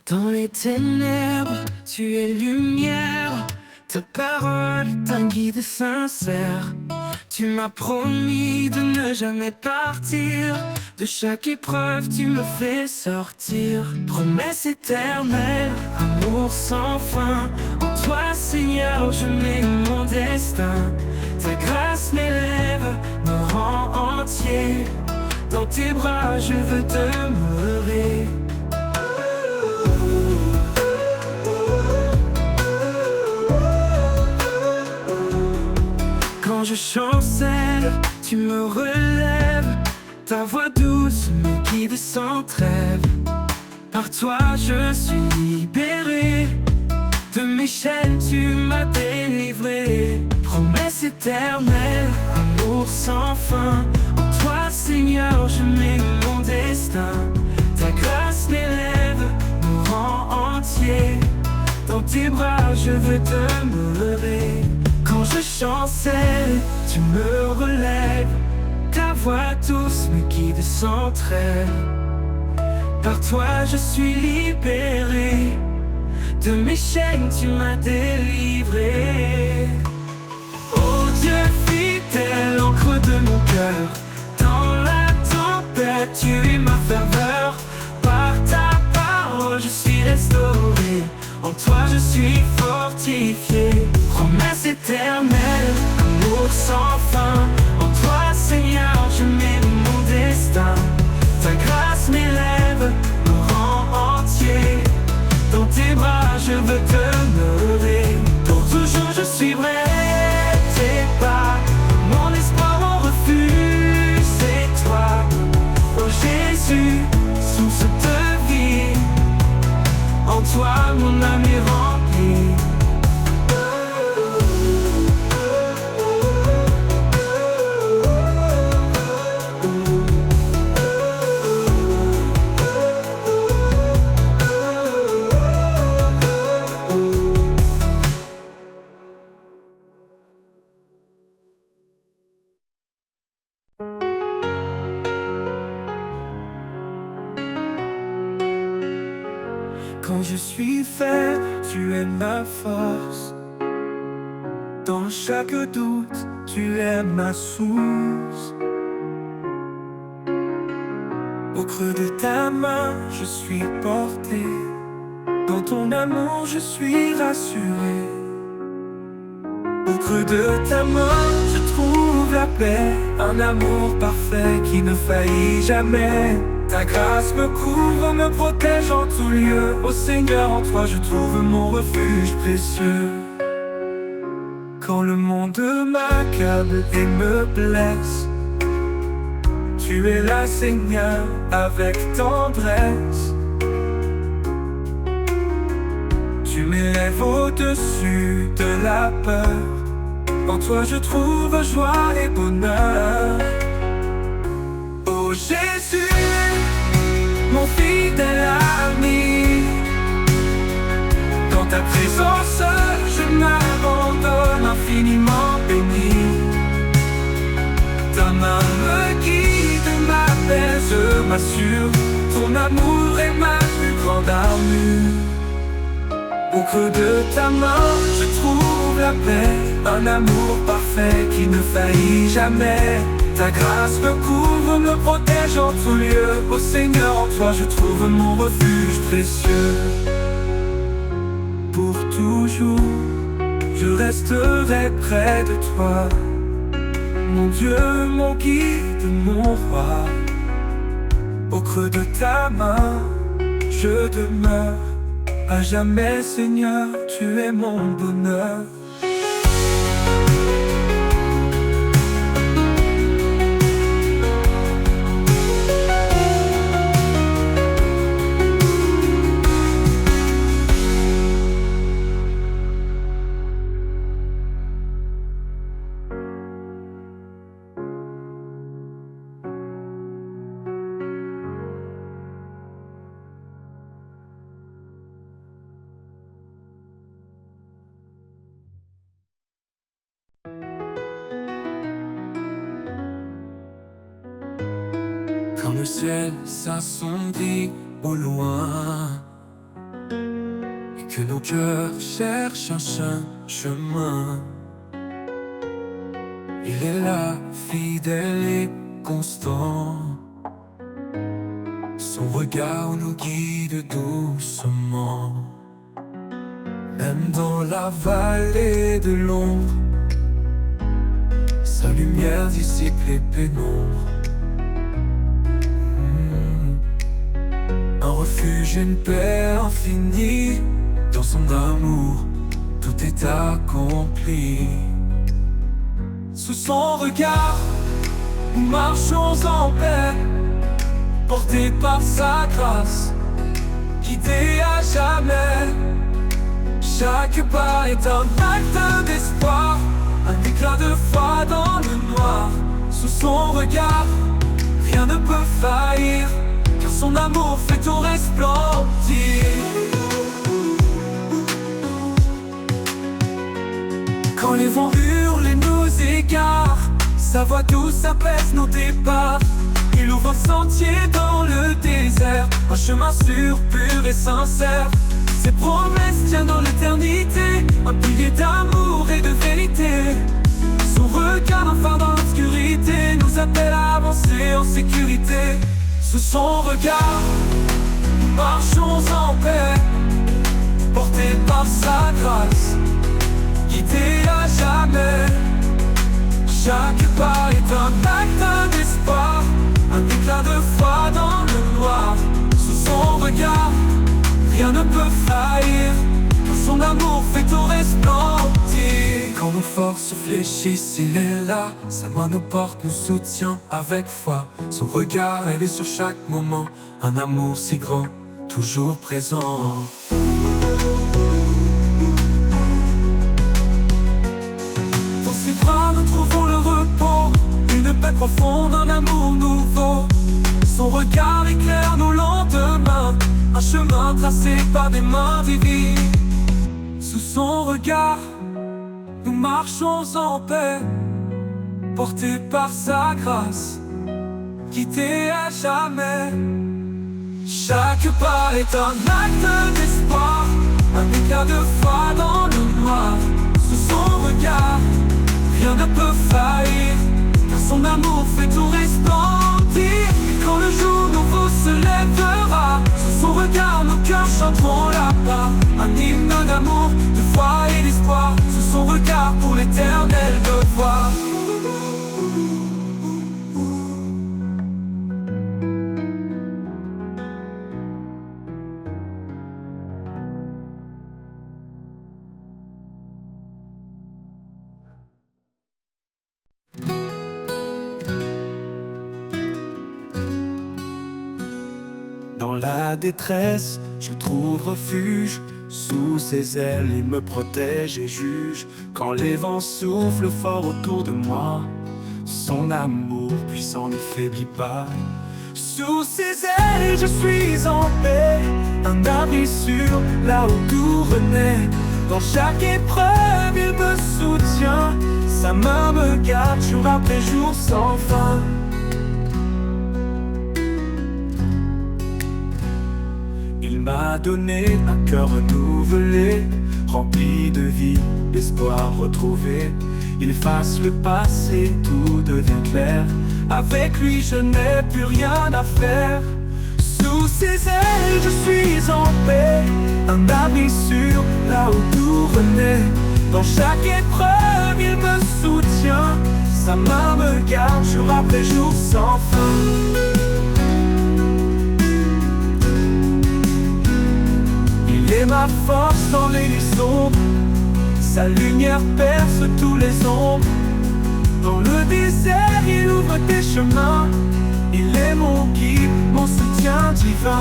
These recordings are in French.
Dans les ténèbres, tu es lumière. Ta parole est un guide sincère. Tu m'as promis de ne jamais partir. De chaque épreuve, tu me fais sortir. Promesse éternelle, amour sans fin. En toi, Seigneur, je mets mon destin. Ta grâce m'élève, me rend entier. Dans tes bras, je veux demeurer. Quand je chancelle, tu me relèves. Ta voix douce me guide sans trêve. Par toi je suis libéré. De mes chaînes tu m'as délivré. Promesse éternelle, amour sans fin. En toi Seigneur je mets mon destin. Ta grâce m'élève, me rend entier. Dans tes bras je veux demeurer. Quand je chancelle, tu me relèves. Ta voix douce me guide sans trêve. Par toi je suis libéré. De mes chaînes tu m'as délivré. Oh Dieu fidèle, encre de mon cœur. Dans la tempête tu es ma faveur. Par ta parole je suis restauré. En toi je suis fortifié. Promesse éternelle, amour sans fin. En toi Seigneur je mets mon destin. Ta grâce m'élève, me rend entier. Dans tes bras je veux demeurer. Pour toujours je suivrai tes pas. Mon espoir, mon refuge, c'est toi. Oh Jésus, source de vie. En toi mon âme est remplie. Quand je suis faible, tu es ma force. Dans chaque doute, tu es ma source. Au creux de ta main, je suis porté. Dans ton amour, je suis rassuré. Au creux de ta main, je trouve la paix. Un amour parfait qui ne faillit jamais. Ta grâce me couvre, me protège en tout lieu. Ô Seigneur, en toi je trouve mon refuge précieux. Quand le monde m'accable et me blesse, tu es là Seigneur avec tendresse. Tu m'élèves au-dessus de la peur. En toi je trouve joie et bonheur. Oh Jésus, mon fidèle ami, dans ta présence je m'abandonne infiniment béni. Ta main me guide, m'apaise, m'assure. Ton amour est ma plus grande armure. Au creux de ta main je trouve la paix. Un amour parfait qui ne faillit jamais. Ta grâce me couvre, me protège en tout lieu. Ô Seigneur, en toi je trouve mon refuge précieux. Pour toujours, je resterai près de toi. Mon Dieu, mon guide, mon roi. Au creux de ta main, je demeure. À jamais, Seigneur, tu es mon bonheur. Quand le ciel s'assombrit au loin, que nos cœurs cherchent un chemin. Il est là, fidèle et constant. Son regard nous guide doucement. Même dans la vallée de l'ombre, sa lumière dissipe les pénombres. Un refuge, une paix infinie. Dans son amour, tout est accompli. Sous son regard, nous marchons en paix, portés par sa grâce, guidés à jamais. Chaque pas est un acte d'espoir, un éclat de foi dans le noir. Sous son regard, rien ne peut faillir, car son amour fait tout resplendir. Quand les vents hurlent et nous égarent, sa voix douce apaise nos départs. Il ouvre un sentier dans le désert, un chemin sûr, pur et sincère. Ses promesses tiennent dans l'éternité, un pilier d'amour et de vérité. Son regard, un phare dans l'obscurité, nous appelle à avancer en sécurité. Sous son regard, nous marchons en paix, portés par sa grâce, guidés à jamais. Chaque pas est un acte d'espoir, un éclat de foi dans le noir. Sous son regard, rien ne peut faillir, son amour fait tout resplendir. Quand nos forces fléchissent, il est là. Sa main nous porte, nous soutient avec foi. Son regard, elle est sur chaque moment. Un amour si grand, toujours présent. Dans ses bras nous trouvons le repos, une paix profonde, un amour nouveau. Son regard éclaire nos lendemains, un chemin tracé par des mains divines. Sous son regard, nous marchons en paix, portés par sa grâce, guidés à jamais. Chaque pas est un acte d'espoir, un éclat de foi dans le noir. Sous son regard, rien ne peut faillir, car son amour fait tout resplendir. Et quand le jour nouveau se lèvera, sous son regard nos cœurs chanteront là-bas. Un hymne d'amour, de foi et d'espoir, sous son regard pour l'éternel devoir. Dans la détresse, je trouve refuge. Sous ses ailes, il me protège et juge. Quand les vents soufflent fort autour de moi, son amour puissant ne faiblit pas. Sous ses ailes, je suis en paix, un abri sûr, là où tout renaît. Dans chaque épreuve, il me soutient, sa main me garde jour après jour sans fin. Il m'a donné un cœur renouvelé, rempli de vie, d'espoir retrouvé. Il efface le passé, tout devient clair. Avec lui je n'ai plus rien à faire. Sous ses ailes je suis en paix, un abri sûr, là où tout renaît. Dans chaque épreuve il me soutient, sa main me garde jour après jour sans fin. Il est ma force dans les nuits sombres, sa lumière perce tous les ombres. Dans le désert, il ouvre des chemins, il est mon guide, mon soutien divin.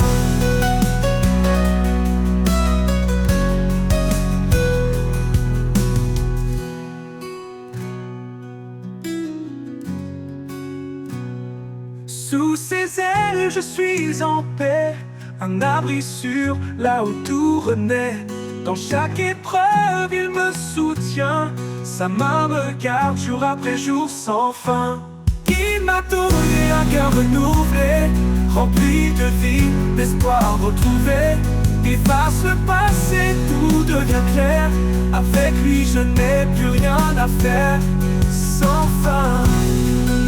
Sous ses ailes, je suis en paix, un abri sûr, là où tout renaît. Dans chaque épreuve, il me soutient, sa main me garde jour après jour sans fin. Il m'a donné un cœur renouvelé, rempli de vie, d'espoir retrouvé. Efface le passé, tout devient clair. Avec lui je n'ai plus rien à faire. Sans fin,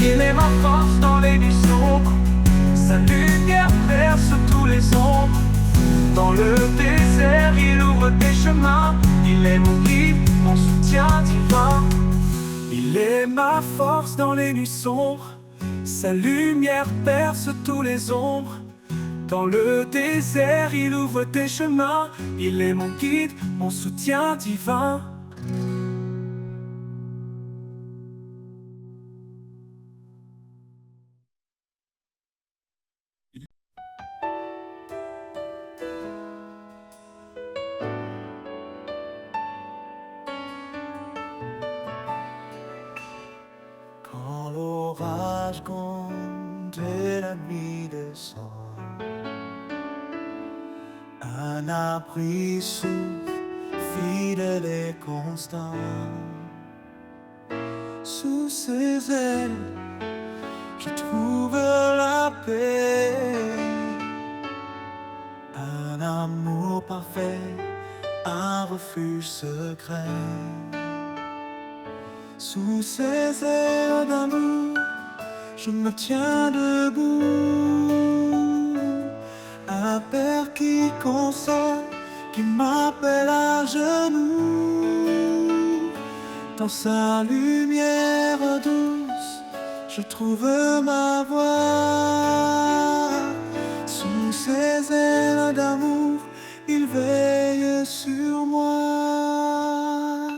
il est ma force dans les nuits sombres. Sa lumière perce tous les ombres. Dans le désert il ouvre des chemins. Il est mon guide, mon soutien divin. Il est ma force dans les nuits sombres. Sa lumière perce tous les ombres. Dans le désert, il ouvre des chemins. Il est mon guide, mon soutien divin. Quand l'orage gronde et la nuit descend, un abri souffle, fidèle et constant. Sous ses ailes, je trouve la paix. Un amour parfait, un refuge secret. Sous ses ailes d'amour, je me tiens debout. Un père qui console, qui m'appelle à genoux. Dans sa lumière douce, je trouve ma voie. Sous ses ailes d'amour, il veille sur moi.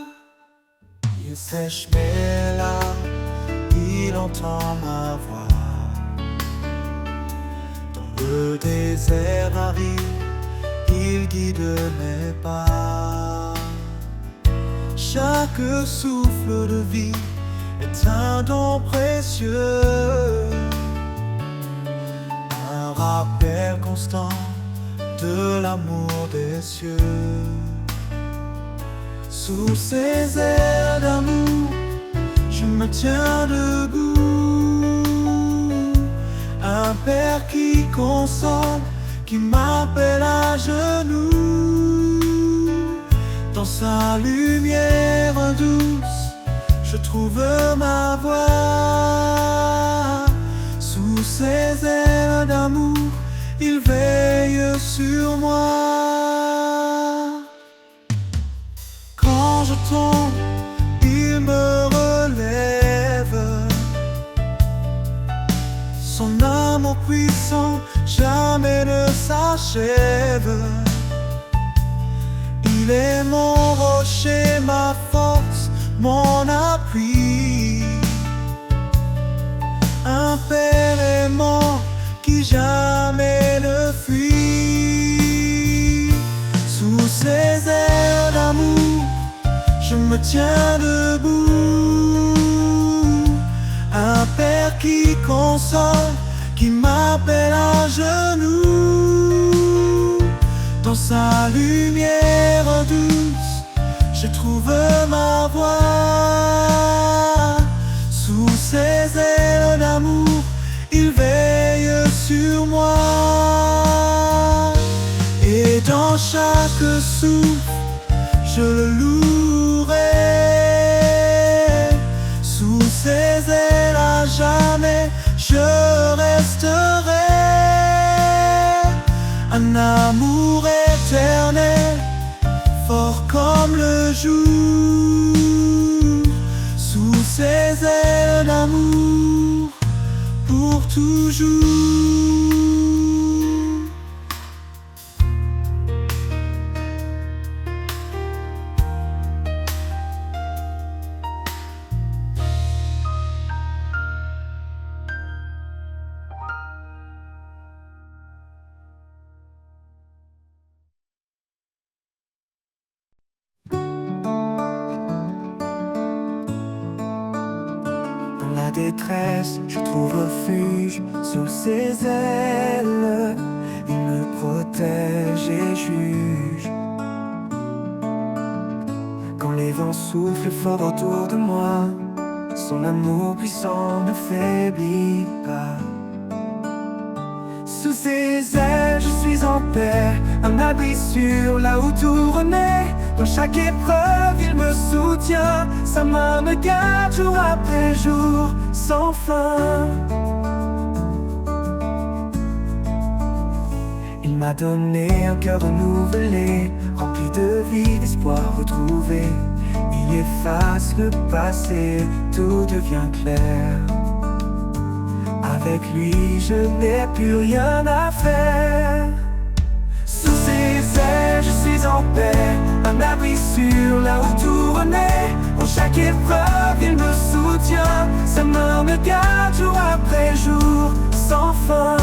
Il sèche mes larmes, il entend ma voix. Dans le désert aride, il guide mes pas. Chaque souffle de vie est un don précieux. Un rappel constant de l'amour des cieux. Sous ses ailes d'amour, je me tiens debout. Un père qui console, qui m'appelle à genoux. Dans sa lumière douce, je trouve ma voie. Sous ses ailes d'amour, il veille sur moi. Quand je tombe, il me relève. Son amour puissant jamais ne s'achève. Il est mon rocher, ma force, mon appui. Un père aimant qui jamais ne fuit. Sous ses ailes d'amour, je me tiens debout. Un père qui console, qui m'appelle à genoux. Dans sa lumière douce, je trouve ma voie. Sous ses ailes d'amour, il veille sur moi. Et dans chaque souffle, je le louerai. Sous ses ailes à jamais, je resterai. Un amour éternel, fort comme le jour. Sous ses ailes d'amour, pour toujours. La détresse, je trouve refuge sous ses ailes. Il me protège et juge. Quand les vents soufflent fort autour de moi, son amour puissant ne faiblit pas. Sous ses ailes, je suis en paix, un abri sûr là où tout renaît. Dans chaque épreuve, il me soutient. Sa main me garde jour après jour, sans fin. Il m'a donné un cœur renouvelé, rempli de vie, d'espoir retrouvé. Il efface le passé, tout devient clair. Avec lui, je n'ai plus rien à faire. Sous ses ailes, je suis en paix, un abri sûr là où tout renaît. Dans chaque épreuve, il me soutient. Sa main me garde jour après jour, sans fin.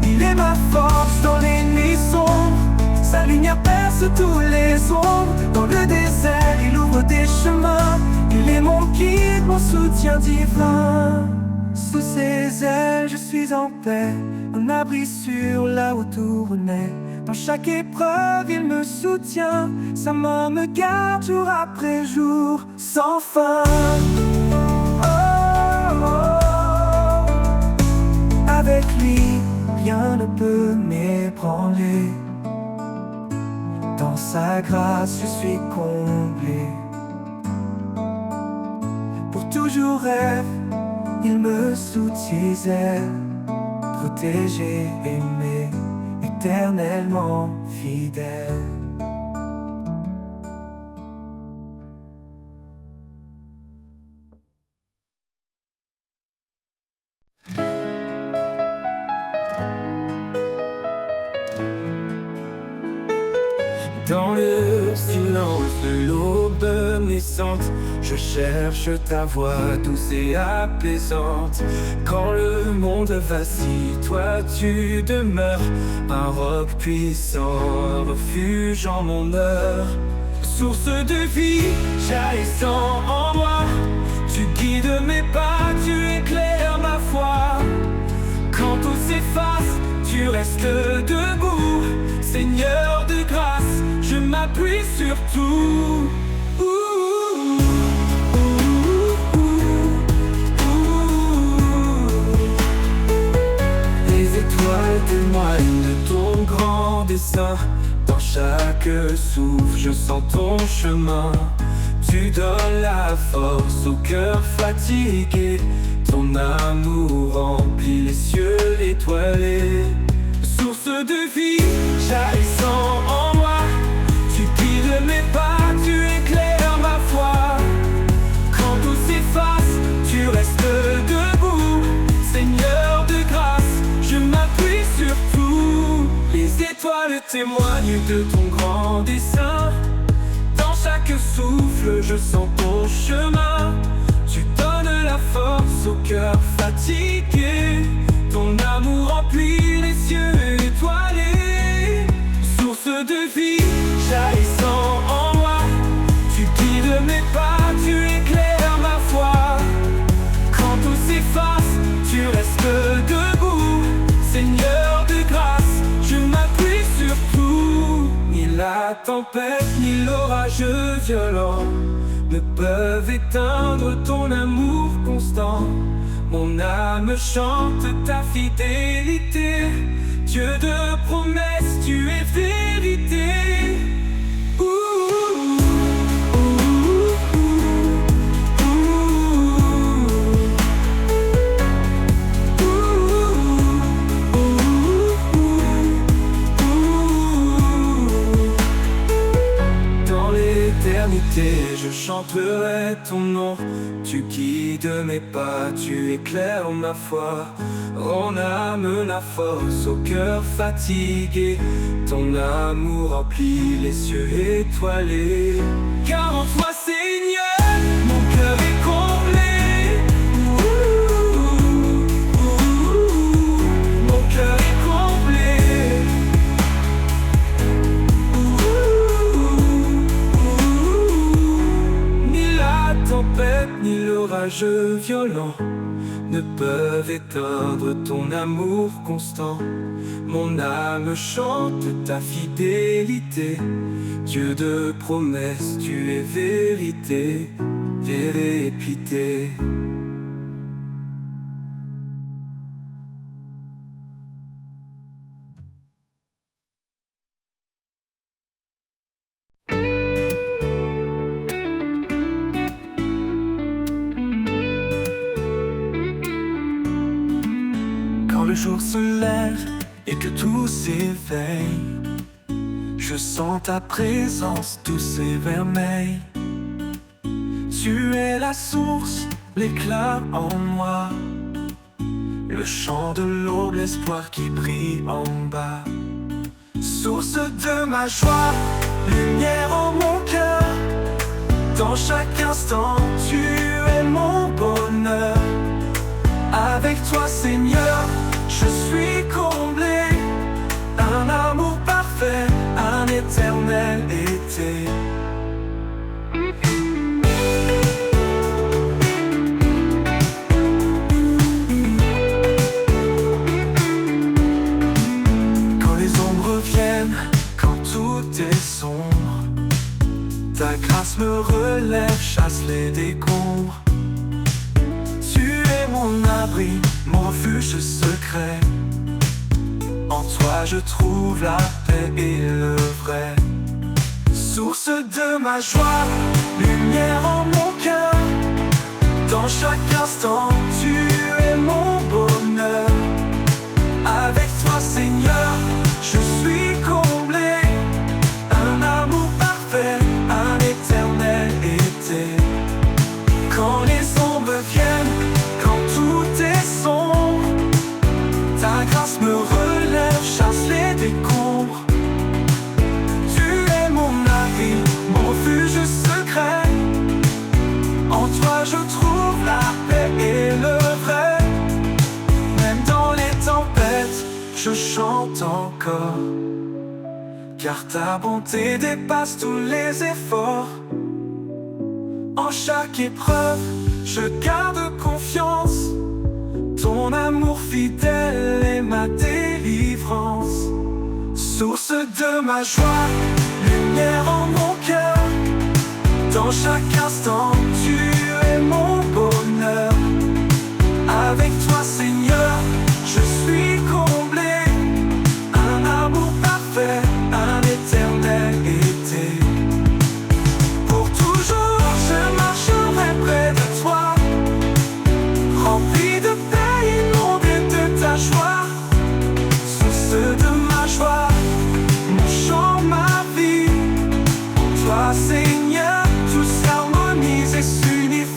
Il est ma force dans les nuits sombres. Sa lumière perce tous les ombres. Dans le désert, il ouvre des chemins. Il est mon guide, mon soutien divin. Sous ses ailes, je suis en paix, un abri sûr là où tout renaît. Dans chaque épreuve, il me soutient. Sa main me garde jour après jour, sans fin. Oh, oh. Avec lui, rien ne peut m'ébranler. Dans sa grâce, je suis comblé. Pour toujours rêve, il me soutient, protégé, aimé, éternellement fidèle. Dans le silence de l'aube naissante, je cherche ta voix douce et apaisante. Quand le monde vacille, toi tu demeures, un roc puissant, refuge en mon heure. Source de vie, jaillissant en moi, tu guides mes pas, tu éclaires ma foi. Quand tout s'efface, tu restes debout, Seigneur de grâce, je m'appuie sur tout. Les étoiles témoignent de ton grand dessein. Dans chaque souffle, je sens ton chemin. Tu donnes la force au cœur fatigué. Ton amour remplit les cieux étoilés. Source de vie, jaillissant en moi, tu guides mes pas, tu éclaires ma foi. Quand tout s'efface, tu restes debout, Seigneur de grâce, je m'appuie sur tout. Les étoiles témoignent de ton grand dessein. Dans chaque souffle, je sens ton chemin. Tu donnes la force au cœur fatigué. Ton amour remplit les cieux étoilés. Source de vie, jaillissant en moi, tu guides mes pas, tu éclaires ma foi. Quand tout s'efface, tu restes debout, Seigneur de grâce, je m'appuie sur tout. Ni la tempête, ni l'orage violent ne peuvent éteindre ton amour constant. Mon âme chante ta fidélité. Dieu de promesses, tu es vérité. Dans l'éternité, je chanterai ton nom. Tu guides mes pas, tu éclaires ma foi. Rends âme la force au cœur fatigué. Ton amour remplit les cieux étoilés. Car en toi, Seigneur, mon cœur est comblé. Mon cœur est comblé. Ni la tempête, ni l'orage violent ne peuvent éteindre ton amour constant. Mon âme chante ta fidélité. Dieu de promesses, tu es vérité, vérité. jour se lève et que tout s'éveille, je sens ta présence douce et vermeille. Tu es la source, l'éclat en moi, le chant de l'aube, l'espoir qui brille en bas. Source de ma joie, lumière en mon cœur, dans chaque instant tu es mon bonheur. Avec toi Seigneur, je suis comblé, un amour parfait, un éternel été. Quand les ombres viennent, quand tout est sombre, ta grâce me relève, chasse les décombres. Tu es mon abri, mon refuge secret. En toi je trouve la paix et le vrai. Source de ma joie, lumière en mon cœur, dans chaque instant tu es mon bonheur. Avec toi Seigneur, je suis comblé, un amour parfait, un éternel été. Quand les ombres viennent, quand tout est sombre, ta grâce me relève, chasse les décombres. Tu es mon abri, mon refuge secret. En toi je trouve la paix et le vrai. Même dans les tempêtes, je chante encore, car ta bonté dépasse tous les efforts. En chaque épreuve, je garde confiance. Ton amour fidèle est ma délivrance. Source de ma joie, lumière en mon cœur, dans chaque instant tu es mon bonheur. Avec toi Seigneur, je suis comblé, un amour parfait, un éternel été. Pour toujours je marcherai près de toi, rempli de paix, inondé de ta joie. Source de ma joie, mon chant, ma vie. En toi Seigneur, tout s'harmonise et s'unifie.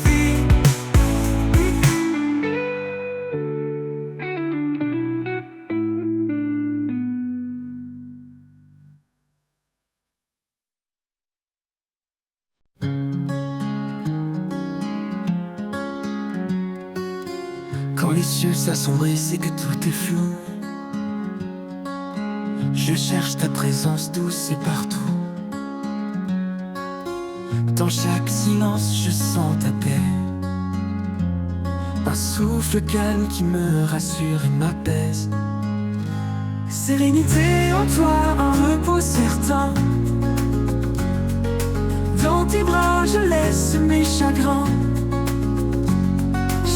Quand les cieux s'assombrissent et que tout est flou, je cherche ta présence douce et partout. Dans chaque silence je sens ta paix, un souffle calme qui me rassure et m'apaise. Sérénité en toi, un repos certain. Dans tes bras je laisse mes chagrins.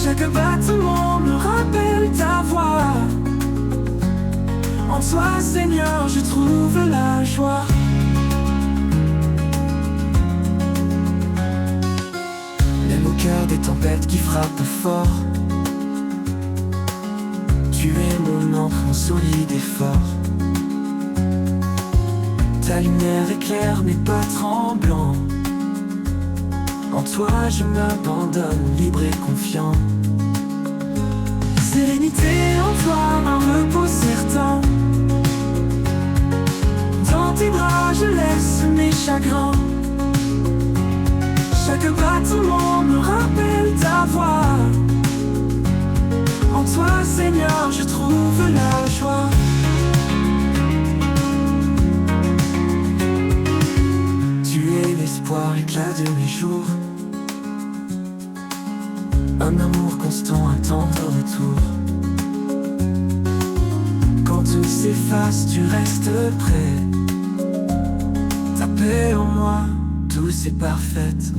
Chaque battement me rappelle ta voix. En toi Seigneur je trouve la joie. Même au cœur des tempêtes qui frappent fort, tu es mon ancre, mon solide et fort. Ta lumière éclaire mes pas tremblants. En toi je m'abandonne, libre et confiant. Sérénité en toi, un repos certain. Dans tes bras je laisse mes chagrins. Chaque battement me rappelle ta voix. En toi Seigneur je trouve la joie. Tu es l'espoir, l'éclat de mes jours, un amour constant, un tendre retour. Quand tout s'efface, tu restes près. Ta paix en moi, douce et parfaite.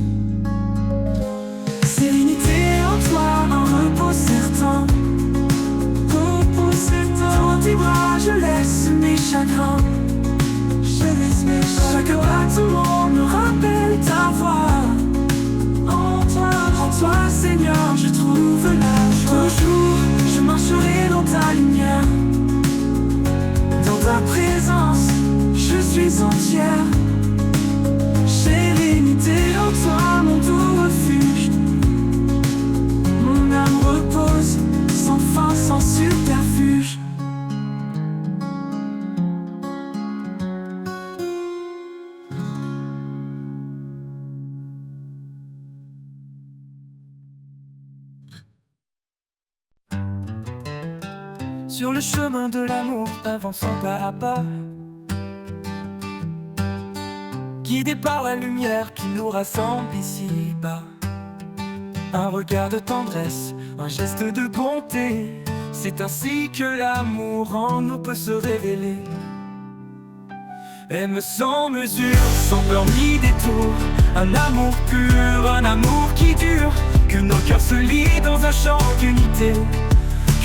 Sérénité en toi, un repos certain. Repos certain. Dans tes bras, je laisse mes chagrins. Chaque battement me rappelle ta voix. En toi Seigneur je trouve la joie. Toujours je marcherai dans ta lumière. Dans ta présence, je suis entière. Sérénité en toi, mon doux refuge. Mon âme repose, sans fin, sans subterfuge. Sur le chemin de l'amour, avançant pas à pas, guidé par la lumière qui nous rassemble ici-bas. Un regard de tendresse, un geste de bonté, c'est ainsi que l'amour en nous peut se révéler. Aime sans mesure, sans peur ni détour, un amour pur, un amour qui dure, que nos cœurs se lient dans un chant d'unité,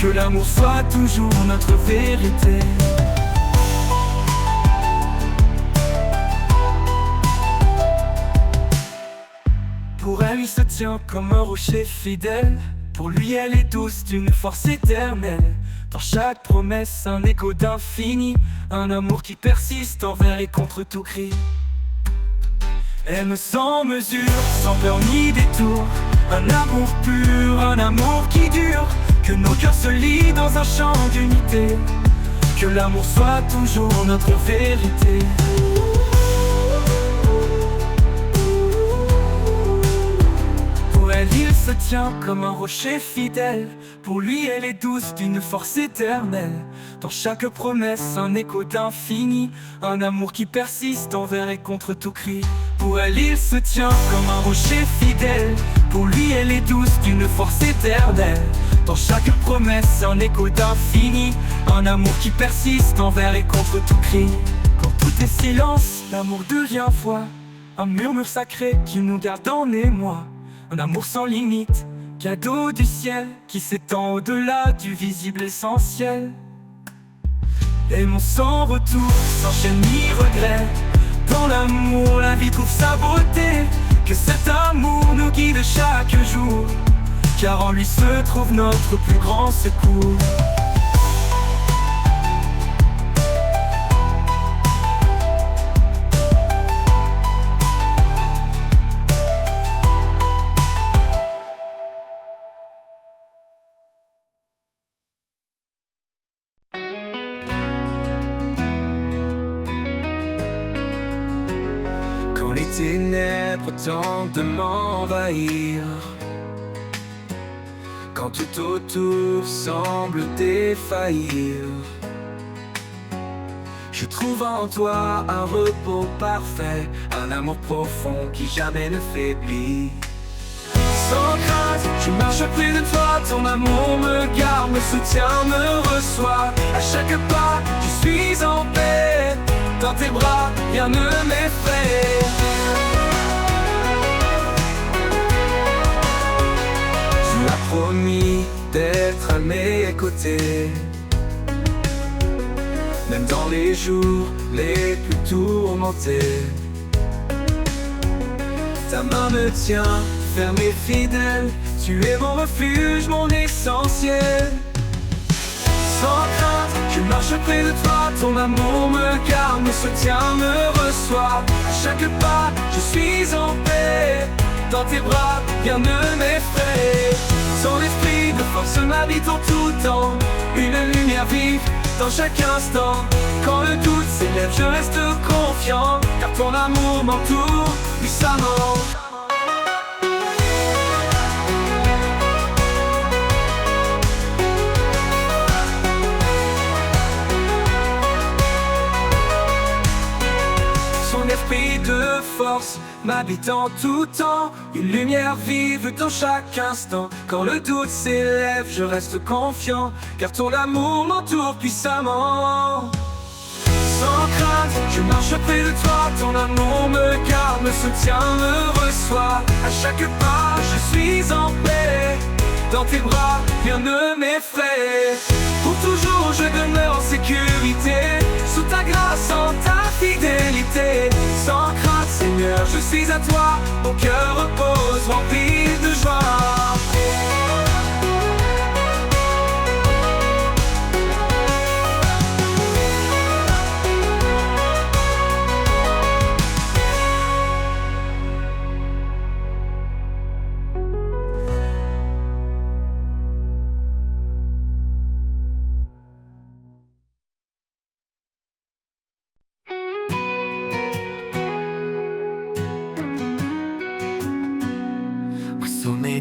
que l'amour soit toujours notre vérité. Pour elle, il se tient comme un rocher fidèle. Pour lui, elle est douce d'une force éternelle. Dans chaque promesse, un écho d'infini, un amour qui persiste envers et contre tout cri. Aime sans mesure, sans peur ni détour, un amour pur, un amour qui dure, que nos cœurs se lient dans un chant d'unité, que l'amour soit toujours notre vérité. Pour elle, il se tient comme un rocher fidèle. Pour lui, elle est douce d'une force éternelle. Dans chaque promesse, un écho d'infini, un amour qui persiste envers et contre tout cri. Pour elle, il se tient comme un rocher fidèle. Pour lui, elle est douce d'une force éternelle. Dans chaque promesse, un écho d'infini, un amour qui persiste envers et contre tout cri. Quand tout est silence, l'amour devient foi, un murmure sacré qui nous garde en émoi. Un amour sans limite, cadeau du ciel, qui s'étend au-delà du visible essentiel. Aimons sans retour, sans chaîne ni regret. Dans l'amour, la vie trouve sa beauté. Que cet amour nous guide chaque jour, car en lui se trouve notre plus grand secours. Quand les ténèbres tentent de m'envahir, quand tout autour semble défaillir, je trouve en toi un repos parfait, un amour profond qui jamais ne faiblit. Sans crainte, je marche près de toi, ton amour me garde, me soutient, me reçoit. À chaque pas, je suis en paix, dans tes bras, rien ne m'effraie. Tu as promis d'être à mes côtés, même dans les jours les plus tourmentés. Ta main me tient, ferme et fidèle, tu es mon refuge, mon essentiel. Sans crainte, je marche près de toi, ton amour me garde, me soutient, me reçoit. À chaque pas, je suis en paix, dans tes bras, rien ne m'effraie. Ton esprit de force m'habite en tout temps, une lumière vive dans chaque instant. Quand le doute s'élève, je reste confiant, car ton amour m'entoure puissamment. Esprit de force m'habite en tout temps, une lumière vive dans chaque instant. Quand le doute s'élève, je reste confiant, car ton amour m'entoure puissamment. Sans crainte, je marche près de toi, ton amour me garde, me soutient, me reçoit. À chaque pas, je suis en paix, dans tes bras, rien ne m'effraie. Pour toujours, je demeure en sécurité, sous ta grâce, en ta fidélité. Sans crainte, Seigneur, je suis à toi, mon cœur repose, rempli de joie.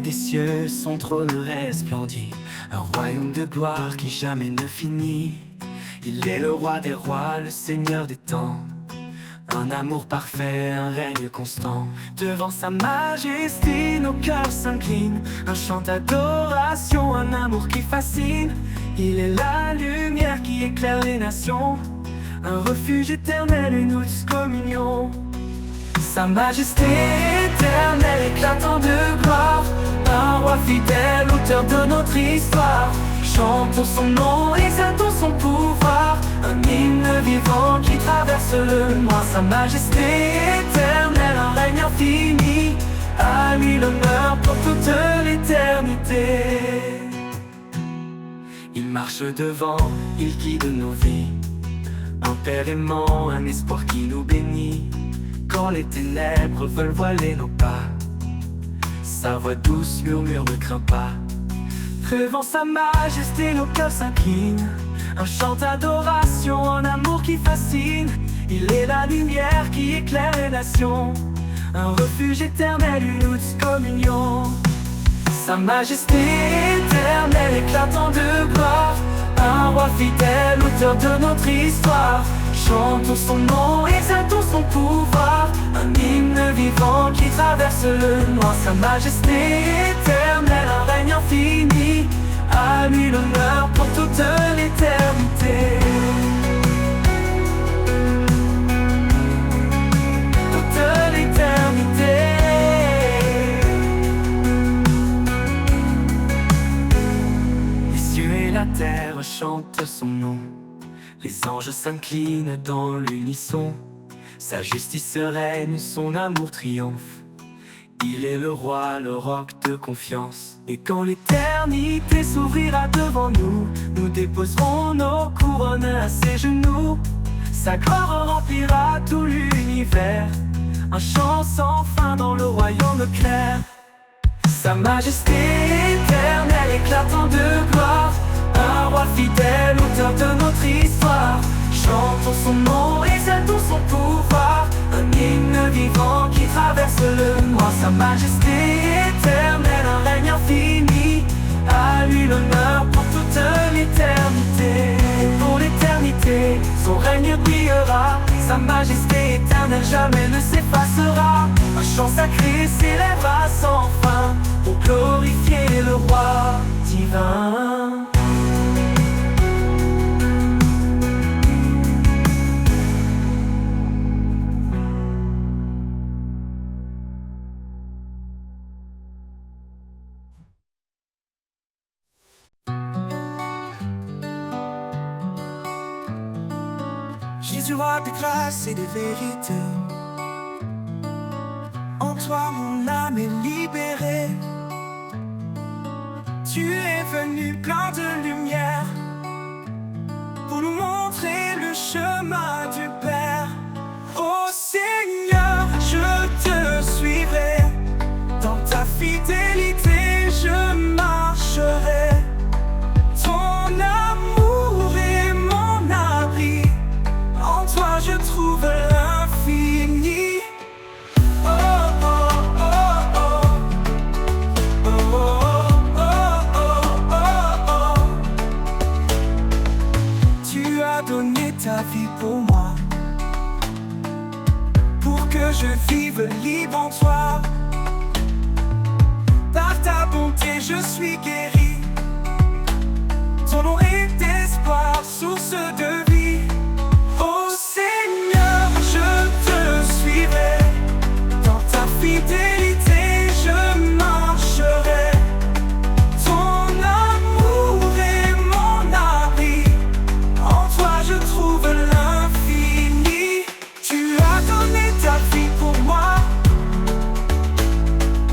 des cieux, son trône resplendit, un royaume de gloire qui jamais ne finit. Il est le roi des rois, le seigneur des temps, un amour parfait, un règne constant. Devant sa majesté, nos cœurs s'inclinent, un chant d'adoration, un amour qui fascine. Il est la lumière qui éclaire les nations, un refuge éternel, une douce communion. Sa majesté éternelle éclatant de gloire, un roi fidèle, auteur de notre histoire. Chantons son nom, exaltons son pouvoir, un hymne vivant qui traverse le noir. Sa majesté éternelle, un règne infini, à lui l'honneur pour toute l'éternité. Il marche devant, il guide nos vies, un père aimant, un espoir qui nous bénit. Quand les ténèbres veulent voiler nos pas, sa voix douce murmure ne crains pas. Devant sa majesté, nos cœurs s'inclinent, un chant d'adoration, un amour qui fascine. Il est la lumière qui éclaire les nations, un refuge éternel, une douce communion. Sa majesté éternelle éclatant de gloire, un roi fidèle, auteur de notre histoire. Chantons son nom, exaltons son pouvoir, un hymne vivant qui traverse le noir. Sa majesté éternelle, un règne infini, à lui l'honneur pour toute l'éternité. Toute l'éternité. Les cieux et la terre chantent son nom, les anges s'inclinent dans l'unisson. Sa justice règne, son amour triomphe. Il est le roi, le roc de confiance. Et quand l'éternité s'ouvrira devant nous, nous déposerons nos couronnes à ses genoux. Sa gloire remplira tout l'univers, un chant sans fin dans le royaume clair. Sa majesté éternelle éclatant de gloire, un roi fidèle, auteur de notre histoire. Chantons son nom, exaltons son pouvoir, un hymne vivant qui traverse le noir. Sa majesté éternelle, un règne infini, à lui l'honneur pour toute l'éternité. Pour l'éternité, son règne brillera, sa majesté éternelle jamais ne s'effacera. Un chant sacré s'élèvera sans fin pour glorifier le roi divin. Jésus, roi de grâce et de vérité, en toi mon âme est libérée. Tu es venu plein de lumière pour nous montrer le chemin du Père. Ô Seigneur, je te suivrai, dans ta fidélité je marcherai. Ton amour est mon abri, en toi je trouve l'infini. Oh, oh, oh, oh. Oh, oh, oh, oh, oh. Tu as donné ta vie pour moi, pour que je vive libre en toi. Par ta bonté je suis guéri, ton nom est espoir, source de vie. Ô Seigneur, je te suivrai, dans ta fidélité je marcherai. Ton amour est mon abri, en toi je trouve l'infini. Tu as donné ta vie pour moi,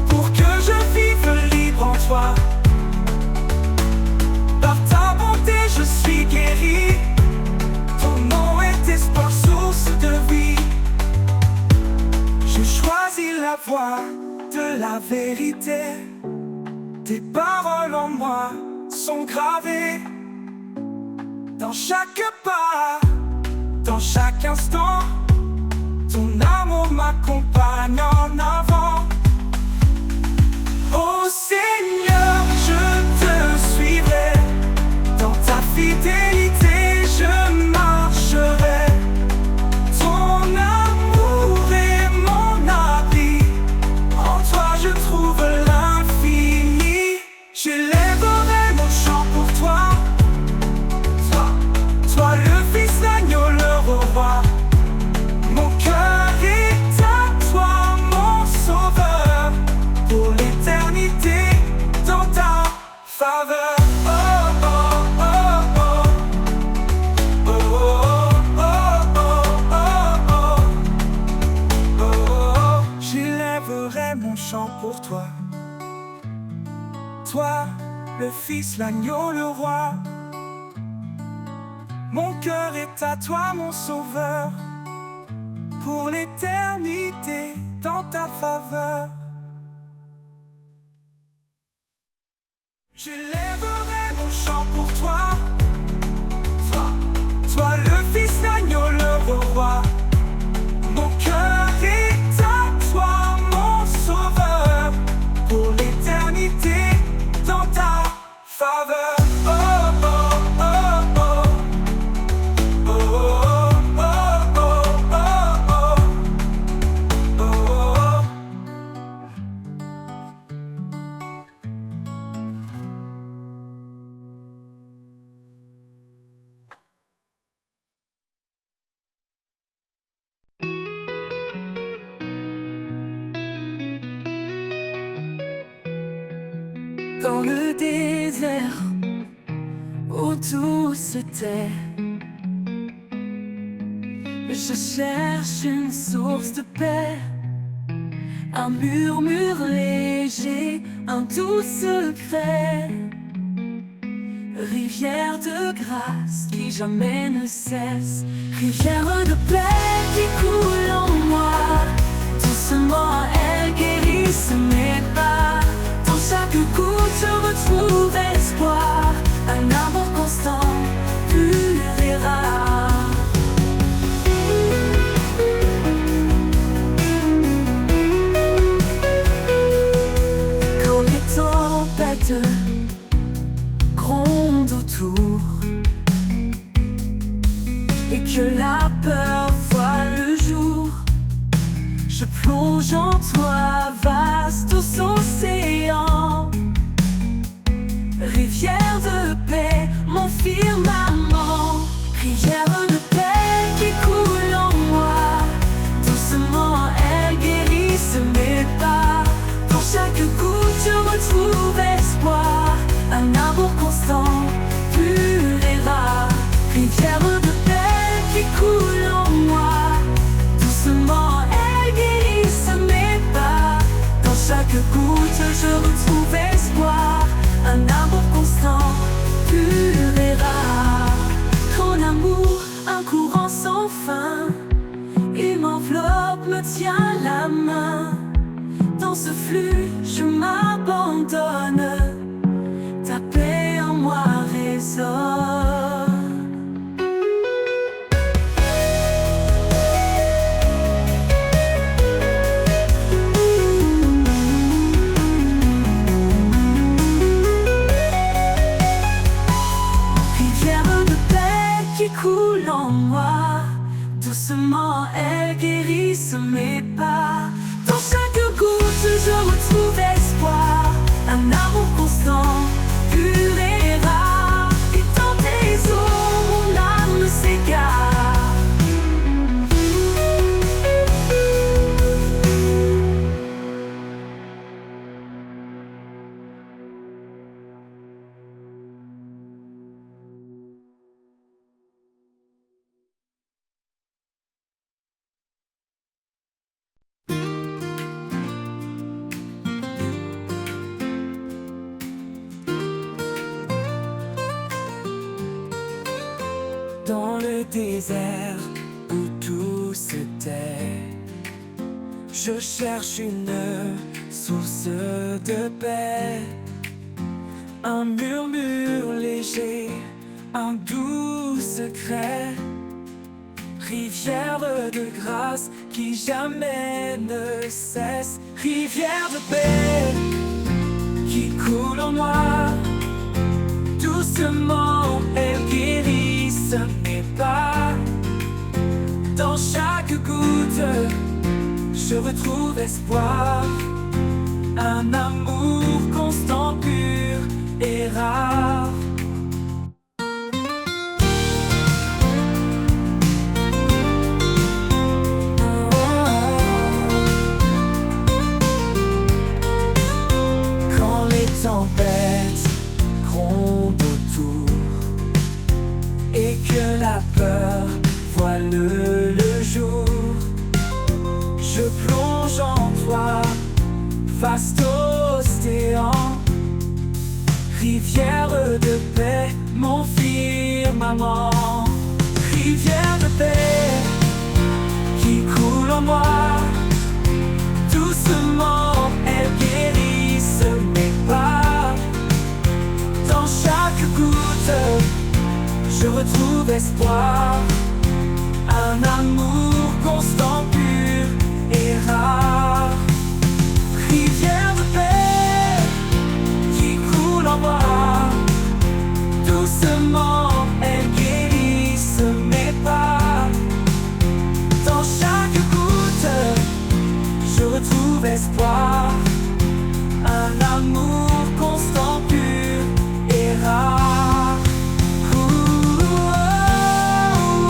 pour que je vive libre en toi. Par ta bonté je suis guéri, ton nom est espoir, source de vie. Je choisis la voie de la vérité, tes paroles en moi sont gravées. Dans chaque pas, dans chaque instant, ton amour m'accompagne en avant. Oh, c'est le Fils, l'agneau, le roi. Mon cœur est à toi, mon sauveur, pour l'éternité dans ta faveur. J'élèverai mon chant pour toi, toi le Fils, l'agneau, le roi. Mon cœur est à toi, mon sauveur, pour l'éternité dans ta faveur. Oh, oh, oh, oh. Oh, oh, oh, oh, oh, oh. Dans le désert où tout se tait, je cherche une source de paix, un murmure léger, un doux secret, rivière de grâce qui jamais ne cesse, rivière de paix qui coule en moi. Doucement elle guérisse mes pas. Dans chaque goutte je retrouve espoir, un amour constant, pur et rare. Quand les tempêtes grondent autour et que la peur voit le jour, je plonge en toi, vaste océan, rivière de paix, mon firmament, rivière de paix qui coule en moi. Doucement elle guérisse mes pas. Dans chaque goutte je retrouve espoir, un amour constant, pur et rare, rivière de paix qui coule en moi. Doucement elle guérisse mes pas. Dans chaque goutte je retrouve espoir, un amour constant, pur et rare. Ton amour, un courant sans fin, il m'enveloppe, me tient la main. Dans ce flux je m'abandonne, ta paix en moi résonne. Coule en moi, doucement elle guérisse mes pas. Dans chaque goutte je retrouve espoir, un amour constant, pur et rare. Et dans tes eaux mon âme s'égare. Dans le désert où tout se tait, je cherche une source de paix, un murmure léger, un doux secret, rivière de grâce qui jamais ne cesse, rivière de paix qui coule en moi. Doucement elle guérisse mes pas. Dans chaque goutte je retrouve espoir, un amour constant, pur et rare. Quand les tempêtes grondent autour et que la peur voile le jour, je plonge en toi, vaste océan, rivière maman. Rivière de paix qui coule en moi. Doucement, elle guérisse mes pas. Dans chaque goutte, je retrouve espoir. Un amour constant, pur et rare. Rivière de paix qui coule en moi. Doucement, elle guérisse mes pas. Dans chaque goutte, je retrouve espoir. Un amour constant, pur et rare.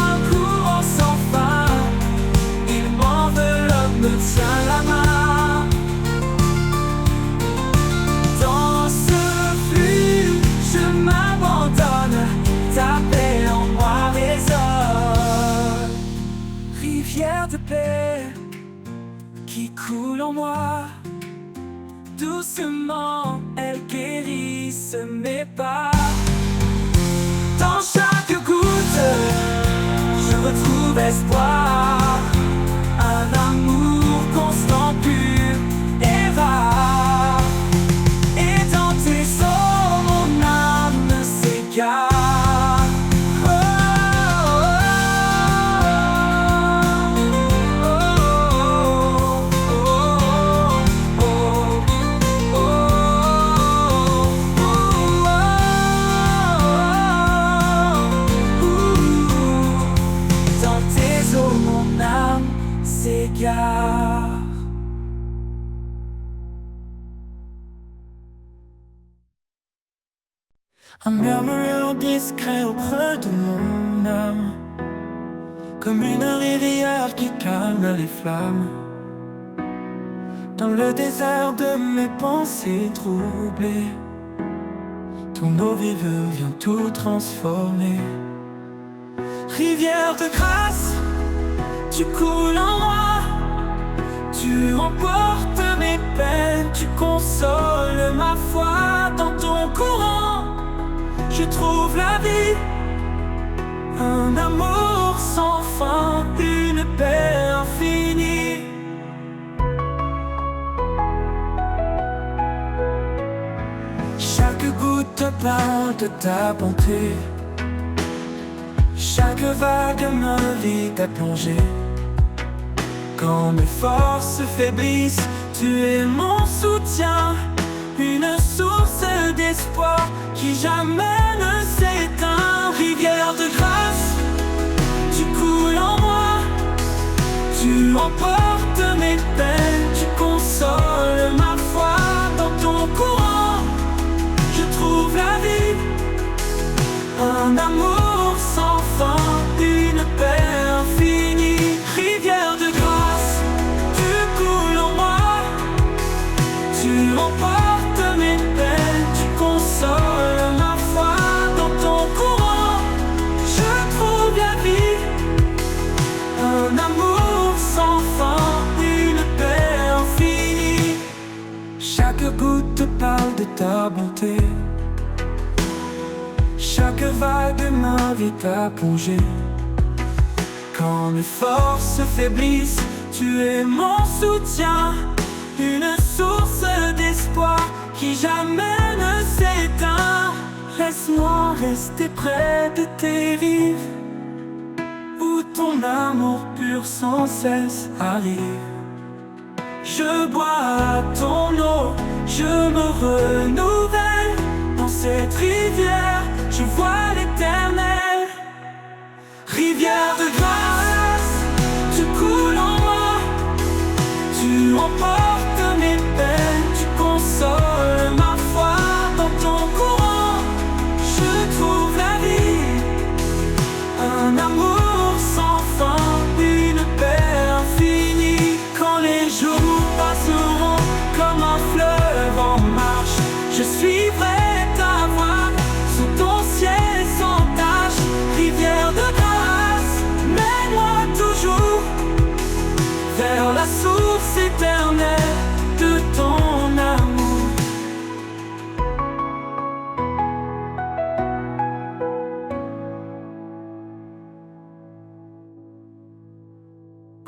Un courant sans fin, il m'enveloppe, me tient la main. Dans ce flux, je m'abandonne, ta paix en moi résonne. Rivière de paix qui coule en moi. Doucement, elle guérisse mes pas. Dans chaque goutte, je retrouve espoir. Un amour constant, pur et rare. Et dans tes eaux, mon âme s'égare. Un murmure discret auprès de mon âme, comme une rivière qui calme les flammes. Dans le désert de mes pensées troublées, ton eau vive vient tout transformer. Rivière de grâce, tu coules en moi. Tu emportes mes peines, tu consoles ma foi. Dans ton courant, je trouve la vie. Un amour sans fin, une paix infinie. Chaque goutte parle de ta bonté. Chaque vague m'invite à plonger. Quand mes forces faiblissent, tu es mon soutien. Une source d'espoir qui jamais ne s'éteint. Rivière de grâce, tu coules en moi. Tu emportes mes peines, tu consoles ma foi. Dans ton courant, je trouve la vie. Un amour sans fin, une paix infinie. Rivière de grâce, tu coules en moi. Tu emportes mes peines, tu consoles ma foi. Dans ton courant, je trouve la vie. Un amour sans fin, une paix infinie. Chaque goutte parle de ta bonté. Chaque vague m'invite à plonger. Quand mes forces faiblissent, tu es mon soutien. Une source d'espoir qui jamais ne s'éteint. Laisse-moi rester près de tes rives, où ton amour pur sans cesse arrive. Je bois ton eau, je me renouvelle. Dans cette rivière, je vois l'éternel. Rivière de grâce, tu coules en moi. Tu emportes mes peines, tu consoles ma foi. Dans ton courant, je trouve la vie. Un amour sans fin, une paix infinie. Quand les jours passeront comme un fleuve en marche, je suivrai ta voie sous ton ciel sans tache. Rivière de grâce, mène-moi toujours vers la source éternelle de ton amour.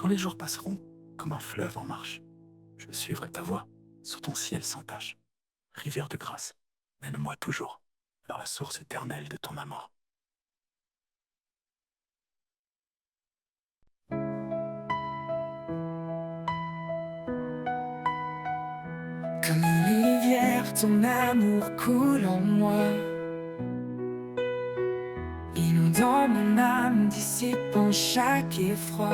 Quand les jours passeront, comme un fleuve en marche, je suivrai ta voie sur ton ciel sans tache. Rivière de grâce, mène-moi toujours vers la source éternelle de ton amour. Comme une rivière, ton amour coule en moi, inondant mon âme, dissipant chaque effroi.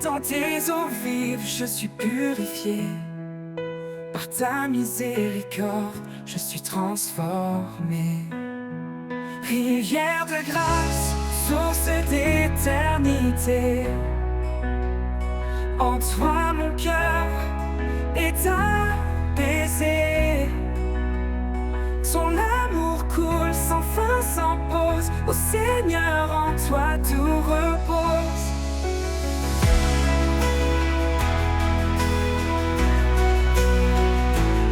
Dans tes eaux vives, je suis purifié. Par ta miséricorde, je suis transformé. Rivière de grâce, source d'éternité, en toi mon cœur est apaisé. Ton amour coule sans fin, sans pause. Ô Seigneur, en toi tout repose.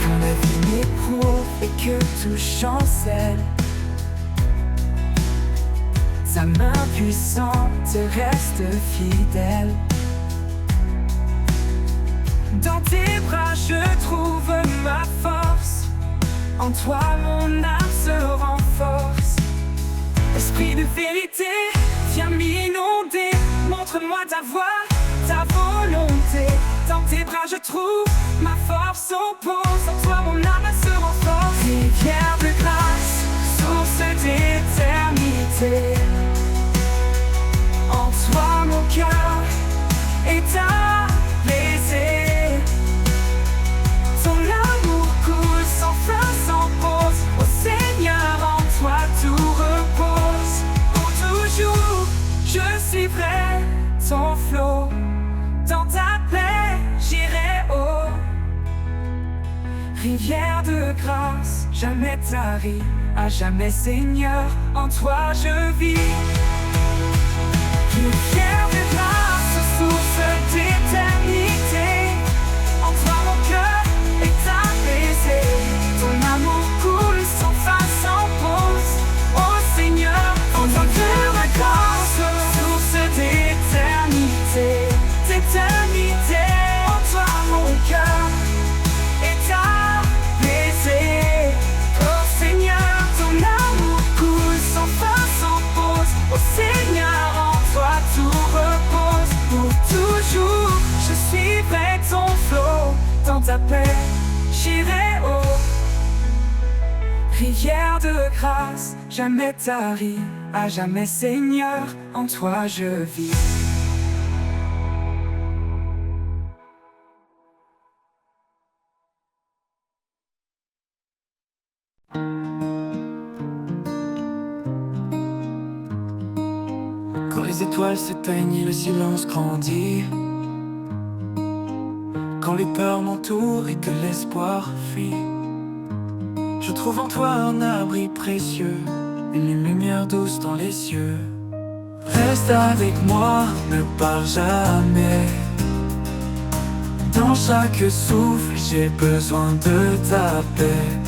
Quand la vie m'éprouve et que tout chancelle, sa main puissante reste fidèle. Dans tes bras je trouve ma force, en toi mon âme se renforce. Esprit de vérité, viens m'inonder, montre-moi ta voie, ta volonté. Dans tes bras je trouve ma force s'oppose, en toi mon âme se renforce. Rivière de grâce, source d'éternité, en toi mon cœur est apaisé. Ton amour coule sans fin, sans pause. Ô Seigneur, en toi tout repose. Pour toujours, je suivrai ton flot. Dans ta paix, j'irai haut. Rivière de grâce, jamais tarie, à jamais Seigneur, en toi je vis. Rivière de grâce, source d'éternité, en toi mon cœur est apaisé. Ton amour coule sans fin, sans pause. Ô Seigneur, en toi cœur de grâce, source d'éternité, d'éternité, en toi mon cœur est apaisé. Ô Seigneur, ton amour coule sans fin, sans pause. Ô Seigneur, en toi tout repose. Pour toujours, je suivrai ton flot. Dans ta paix, j'irai haut. Rivière de grâce, jamais tarie, à jamais Seigneur, en toi je vis. Quand les étoiles s'éteignent et le silence grandit, quand les peurs m'entourent et que l'espoir fuit, je trouve en toi un abri précieux, une lumière douce dans les cieux. Reste avec moi, ne pars jamais. Dans chaque souffle, j'ai besoin de ta paix.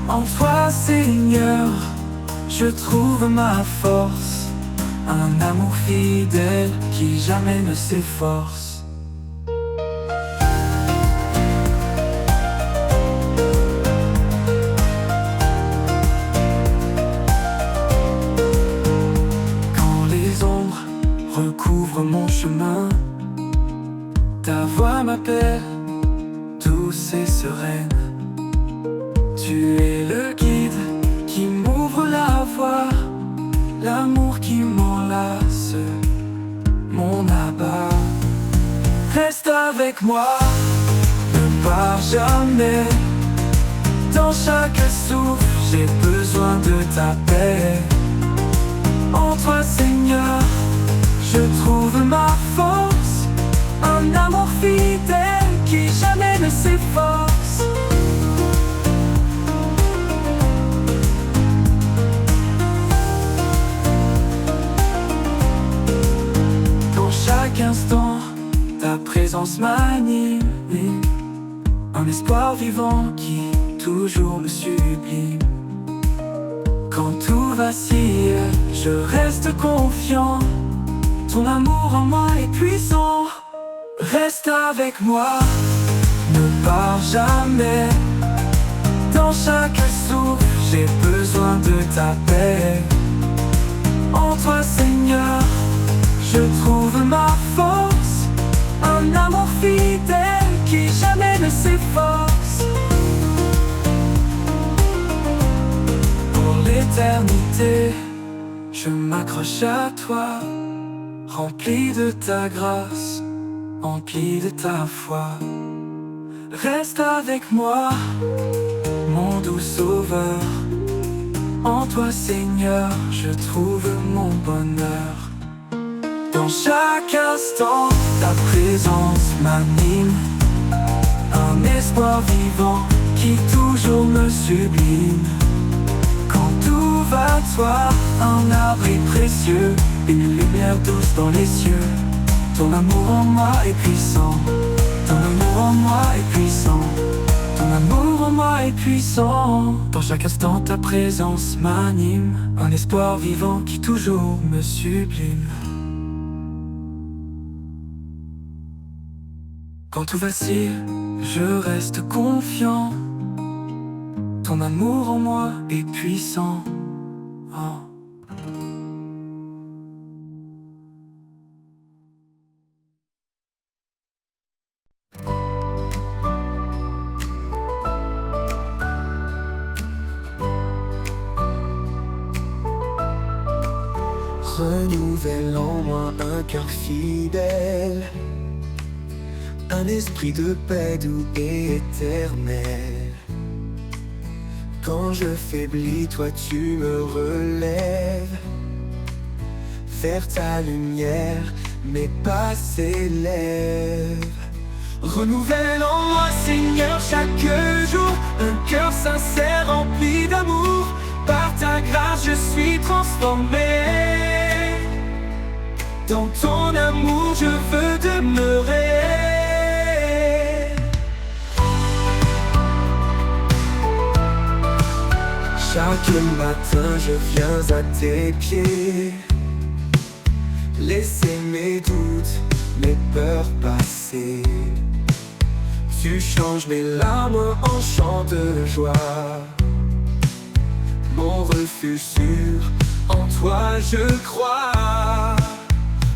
En toi, Seigneur, je trouve ma force, un amour fidèle qui jamais ne s'efforce. Recouvre mon chemin, ta voix m'appelle, douce et sereine. Tu es le guide qui m'ouvre la voie, l'amour qui m'enlace, mon abat. Reste avec moi, ne pars jamais. Dans chaque souffle, j'ai besoin de ta paix. En toi, Seigneur, je trouve ma force, un amour fidèle qui jamais ne s'efforce. Dans chaque instant, ta présence m'anime, un espoir vivant qui toujours me sublime. Quand tout vacille, je reste confiant. Ton amour en moi est puissant. Reste avec moi, ne pars jamais. Dans chaque souffle, j'ai besoin de ta paix. En toi, Seigneur, je trouve ma force. Un amour fidèle qui jamais ne s'efface. Pour l'éternité, je m'accroche à toi, rempli de ta grâce, empli de ta foi. Reste avec moi, mon doux sauveur. En toi, Seigneur, je trouve mon bonheur. Dans chaque instant, ta présence m'anime. Un espoir vivant qui toujours me sublime. Quand tout va à toi, un abri précieux, une lumière douce dans les cieux. Ton amour en moi est puissant. Ton amour en moi est puissant. Ton amour en moi est puissant. Dans chaque instant ta présence m'anime. Un espoir vivant qui toujours me sublime. Quand tout vacille, je reste confiant. Ton amour en moi est puissant. Oh. Renouvelle en moi un cœur fidèle, un esprit de paix doux et éternel. Quand je faiblis, toi tu me relèves. Vers ta lumière, mes pas s'élèvent. Renouvelle en moi, Seigneur, chaque jour un cœur sincère rempli d'amour. Par ta grâce, je suis transformé. Dans ton amour, je veux demeurer. Chaque matin, je viens à tes pieds. Laisser mes doutes, mes peurs passer. Tu changes mes larmes en chants de joie. Mon refuge sûr, en toi je crois.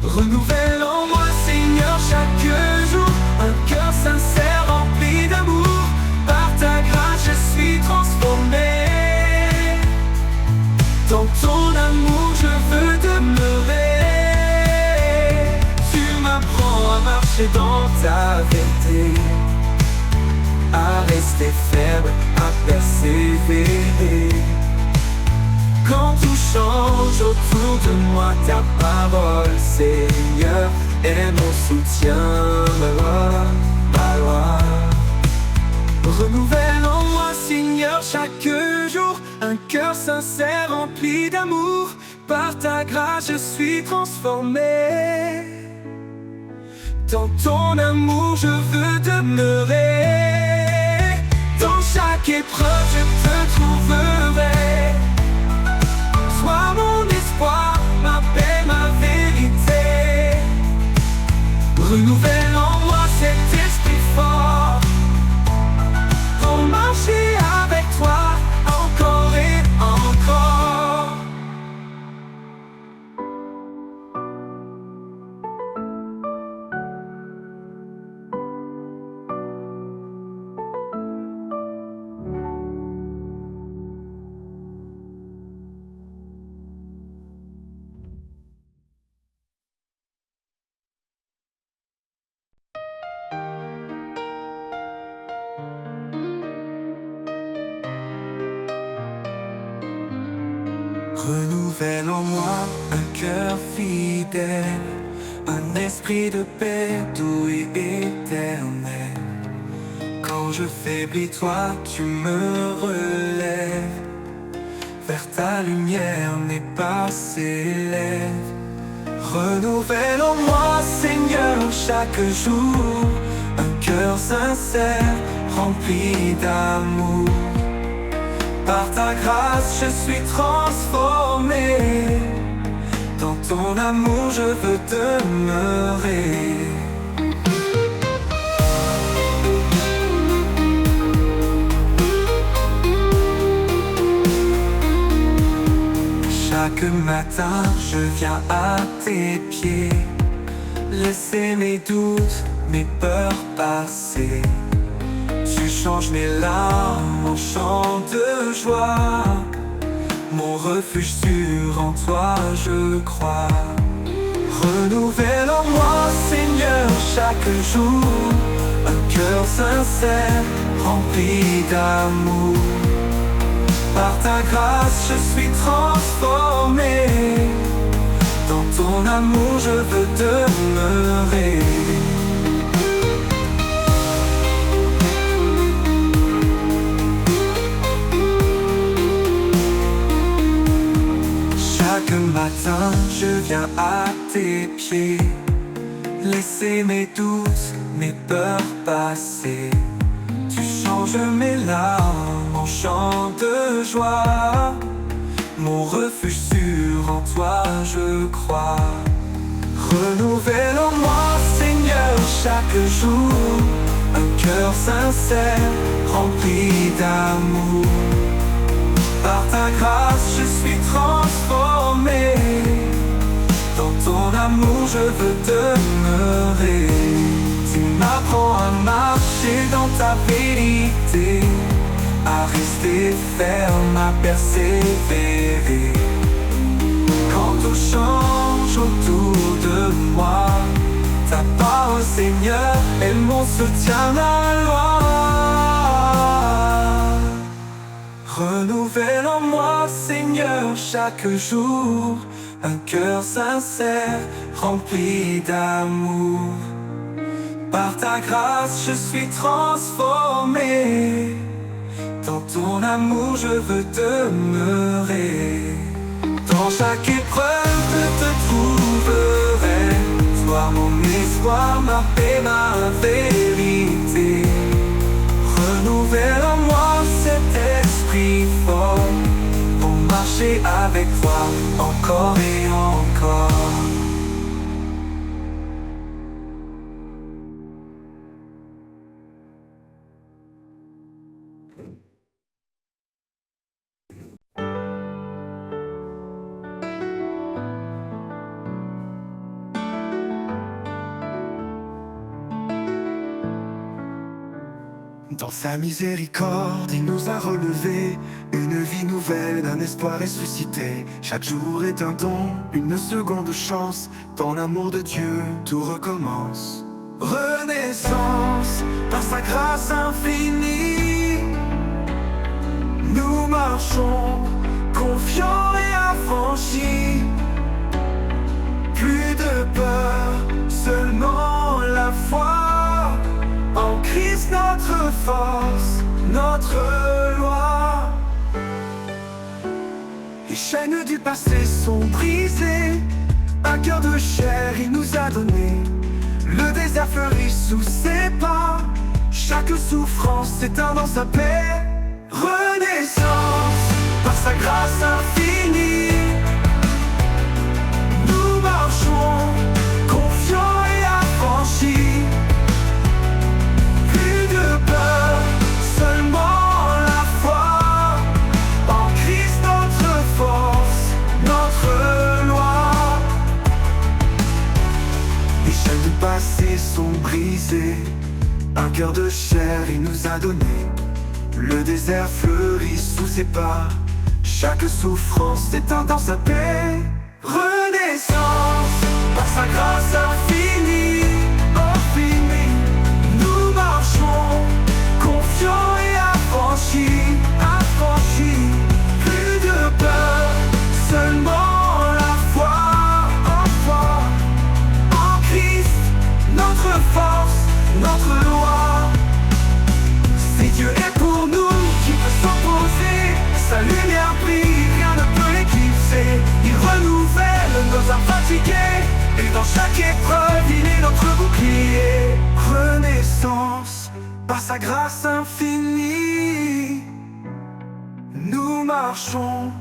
Renouvelle en moi, Seigneur, chaque jour un cœur sincère rempli d'amour. Par ta grâce, je suis transformé. Dans ton amour, je veux demeurer. Tu m'apprends à marcher dans ta vérité, à rester ferme, à persévérer. Quand tout change autour de moi, ta parole, Seigneur, est mon soutien, ma loi. Renouvelle en moi, Seigneur, chaque jour un cœur sincère rempli d'amour. Par ta grâce, je suis transformé. Dans ton amour, je veux demeurer. Dans chaque épreuve, je te trouverai. Sois mon espoir, ma paix, ma vérité. Renouvelle en moi cet esprit fort pour marcher avec toi encore et encore. Renouvelle en moi un cœur fidèle, un esprit de paix doux et éternel. Quand je faiblis, toi tu me relèves. Vers ta lumière mes pas s'élèvent. Renouvelle en moi, Seigneur, chaque jour un cœur sincère rempli d'amour. Par ta grâce, je suis transformé. Dans ton amour je veux demeurer. Chaque matin je viens à tes pieds, laisser mes doutes, mes peurs passer. Tu changes mes larmes en chants de joie. Mon refuge sûr, en toi je crois. Renouvelle en moi, Seigneur, chaque jour un cœur sincère, rempli d'amour. Par ta grâce je suis transformé. Dans ton amour je veux demeurer. Chaque matin je viens à tes pieds, laisser mes doutes, mes peurs passer. Tu changes mes larmes en chants de joie. Mon refuge sûr, en toi je crois. Renouvelle en moi, Seigneur, chaque jour un cœur sincère, rempli d'amour. Par ta grâce je suis transformé. Dans ton amour je veux demeurer. Tu m'apprends à marcher dans ta vérité, à rester ferme, à persévérer. Quand tout change autour de moi, ta parole, Seigneur, est mon soutien, ma loi. Renouvelle en moi, Seigneur, chaque jour un cœur sincère, rempli d'amour. Par ta grâce je suis transformé. Dans ton amour je veux demeurer. Dans chaque épreuve je te trouverai. Sois mon espoir, ma paix, ma vérité. Renouvelle en moi cet esprit fort, pour marcher avec toi encore et encore. Dans sa miséricorde, il nous a relevés, une vie nouvelle, un espoir ressuscité. Chaque jour est un don, une seconde chance. Dans l'amour de Dieu, tout recommence. Renaissance, par sa grâce infinie, nous marchons, confiants et affranchis. Plus de peur, seulement la foi. En Christ notre force, notre loi. Les chaînes du passé sont brisées. Un cœur de chair il nous a donné. Le désert fleurit sous ses pas. Chaque souffrance s'éteint dans sa paix. Renaissance, par sa grâce infinie, nous marchons, confiants et affranchis. Seulement la foi, en Christ notre force, notre loi. Les chaînes du passé sont brisées. Un cœur de chair il nous a donné. Le désert fleurit sous ses pas. Chaque souffrance s'éteint dans sa paix. Renaissance, par sa grâce infinie, infinie, nous marchons, confiants et affranchis, affranchis. Plus de peur, seulement la foi, en foi. En Christ, notre force, notre loi. Si Dieu est pour nous, qui peut s'opposer? Sa lumière brille, rien ne peut l'éclipser. Il renouvelle nos âmes fatiguées, et dans chaque épreuve, il est notre bouclier. Renaissance, par sa grâce infinie, nous marchons,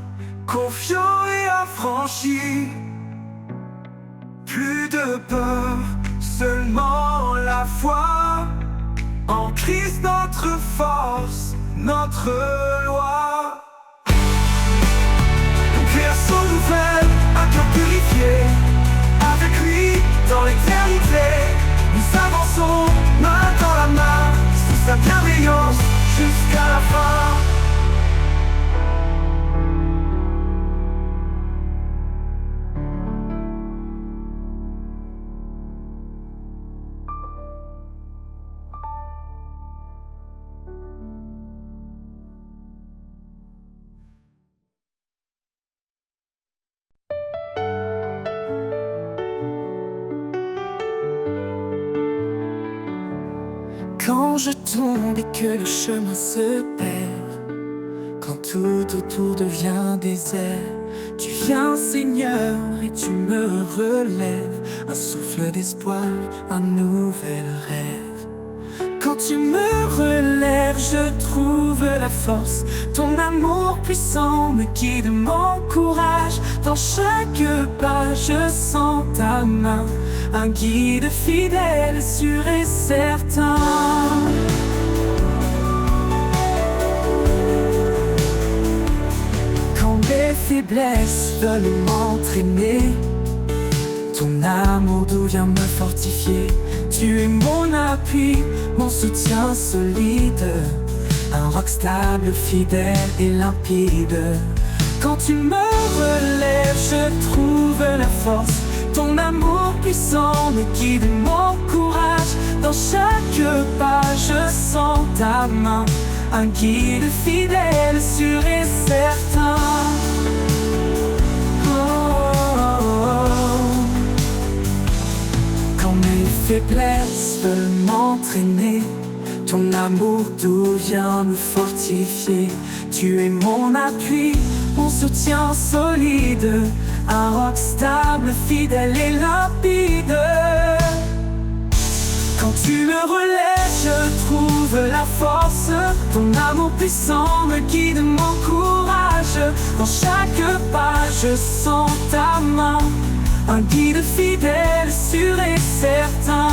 confiants et affranchis. Plus de peur, seulement la foi. En Christ notre force, notre loi. Une personne nouvelle, un cœur purifié. Avec lui dans l'éternité, nous avançons main dans la main, sous sa bienveillance jusqu'à la fin. Quand je tombe et que le chemin se perd, quand tout autour devient désert, tu viens Seigneur et tu me relèves. Un souffle d'espoir, un nouvel rêve. Quand tu me relèves, je trouve la force. Ton amour puissant me guide, m'encourage. Dans chaque pas, je sens ta main. Un guide fidèle, sûr et certain. Quand mes faiblesses veulent m'entraîner, ton amour doux vient me fortifier. Tu es mon appui, mon soutien solide. Un roc stable, fidèle et limpide. Quand tu me relèves, je trouve la force. Ton amour puissant me guide et m'encourage. Dans chaque pas, je sens ta main. Un guide fidèle, sûr et certain. Oh, oh, oh. Quand mes faiblesses veulent m'entraîner, ton amour doux vient me fortifier. Tu es mon appui, mon soutien solide. Un roc stable, fidèle et limpide. Quand tu me relèves, je trouve la force. Ton amour puissant me guide, m'encourage. Dans chaque pas, je sens ta main. Un guide fidèle, sûr et certain.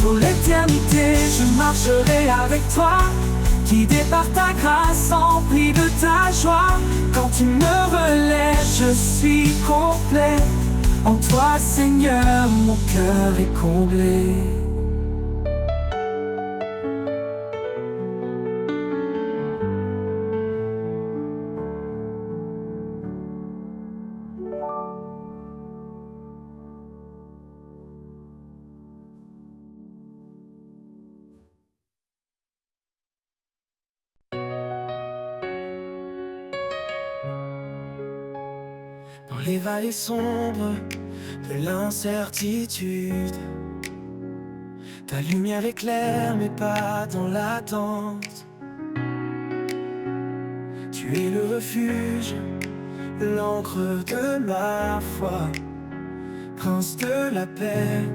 Pour l'éternité, je marcherai avec toi. Guidé par ta grâce, empli de ta joie. Quand tu me relèves, je suis complet. En toi, Seigneur, mon cœur est comblé. Dans les vallées sombres de l'incertitude, ta lumière éclaire mes pas dans l'attente. Tu es le refuge, l'encre de ma foi. Prince de la paix,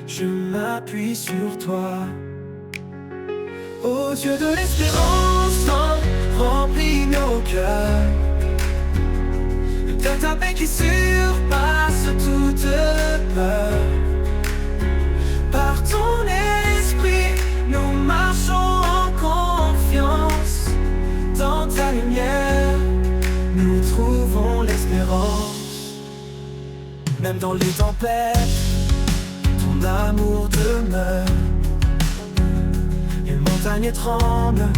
je m'appuie sur toi. Ô Dieu de l'espérance, remplis nos cœurs de ta paix qui surpasse toute peur. Par ton esprit, nous marchons en confiance. Dans ta lumière, nous trouvons l'espérance. Même dans les tempêtes, ton amour demeure. Les montagnes tremblent,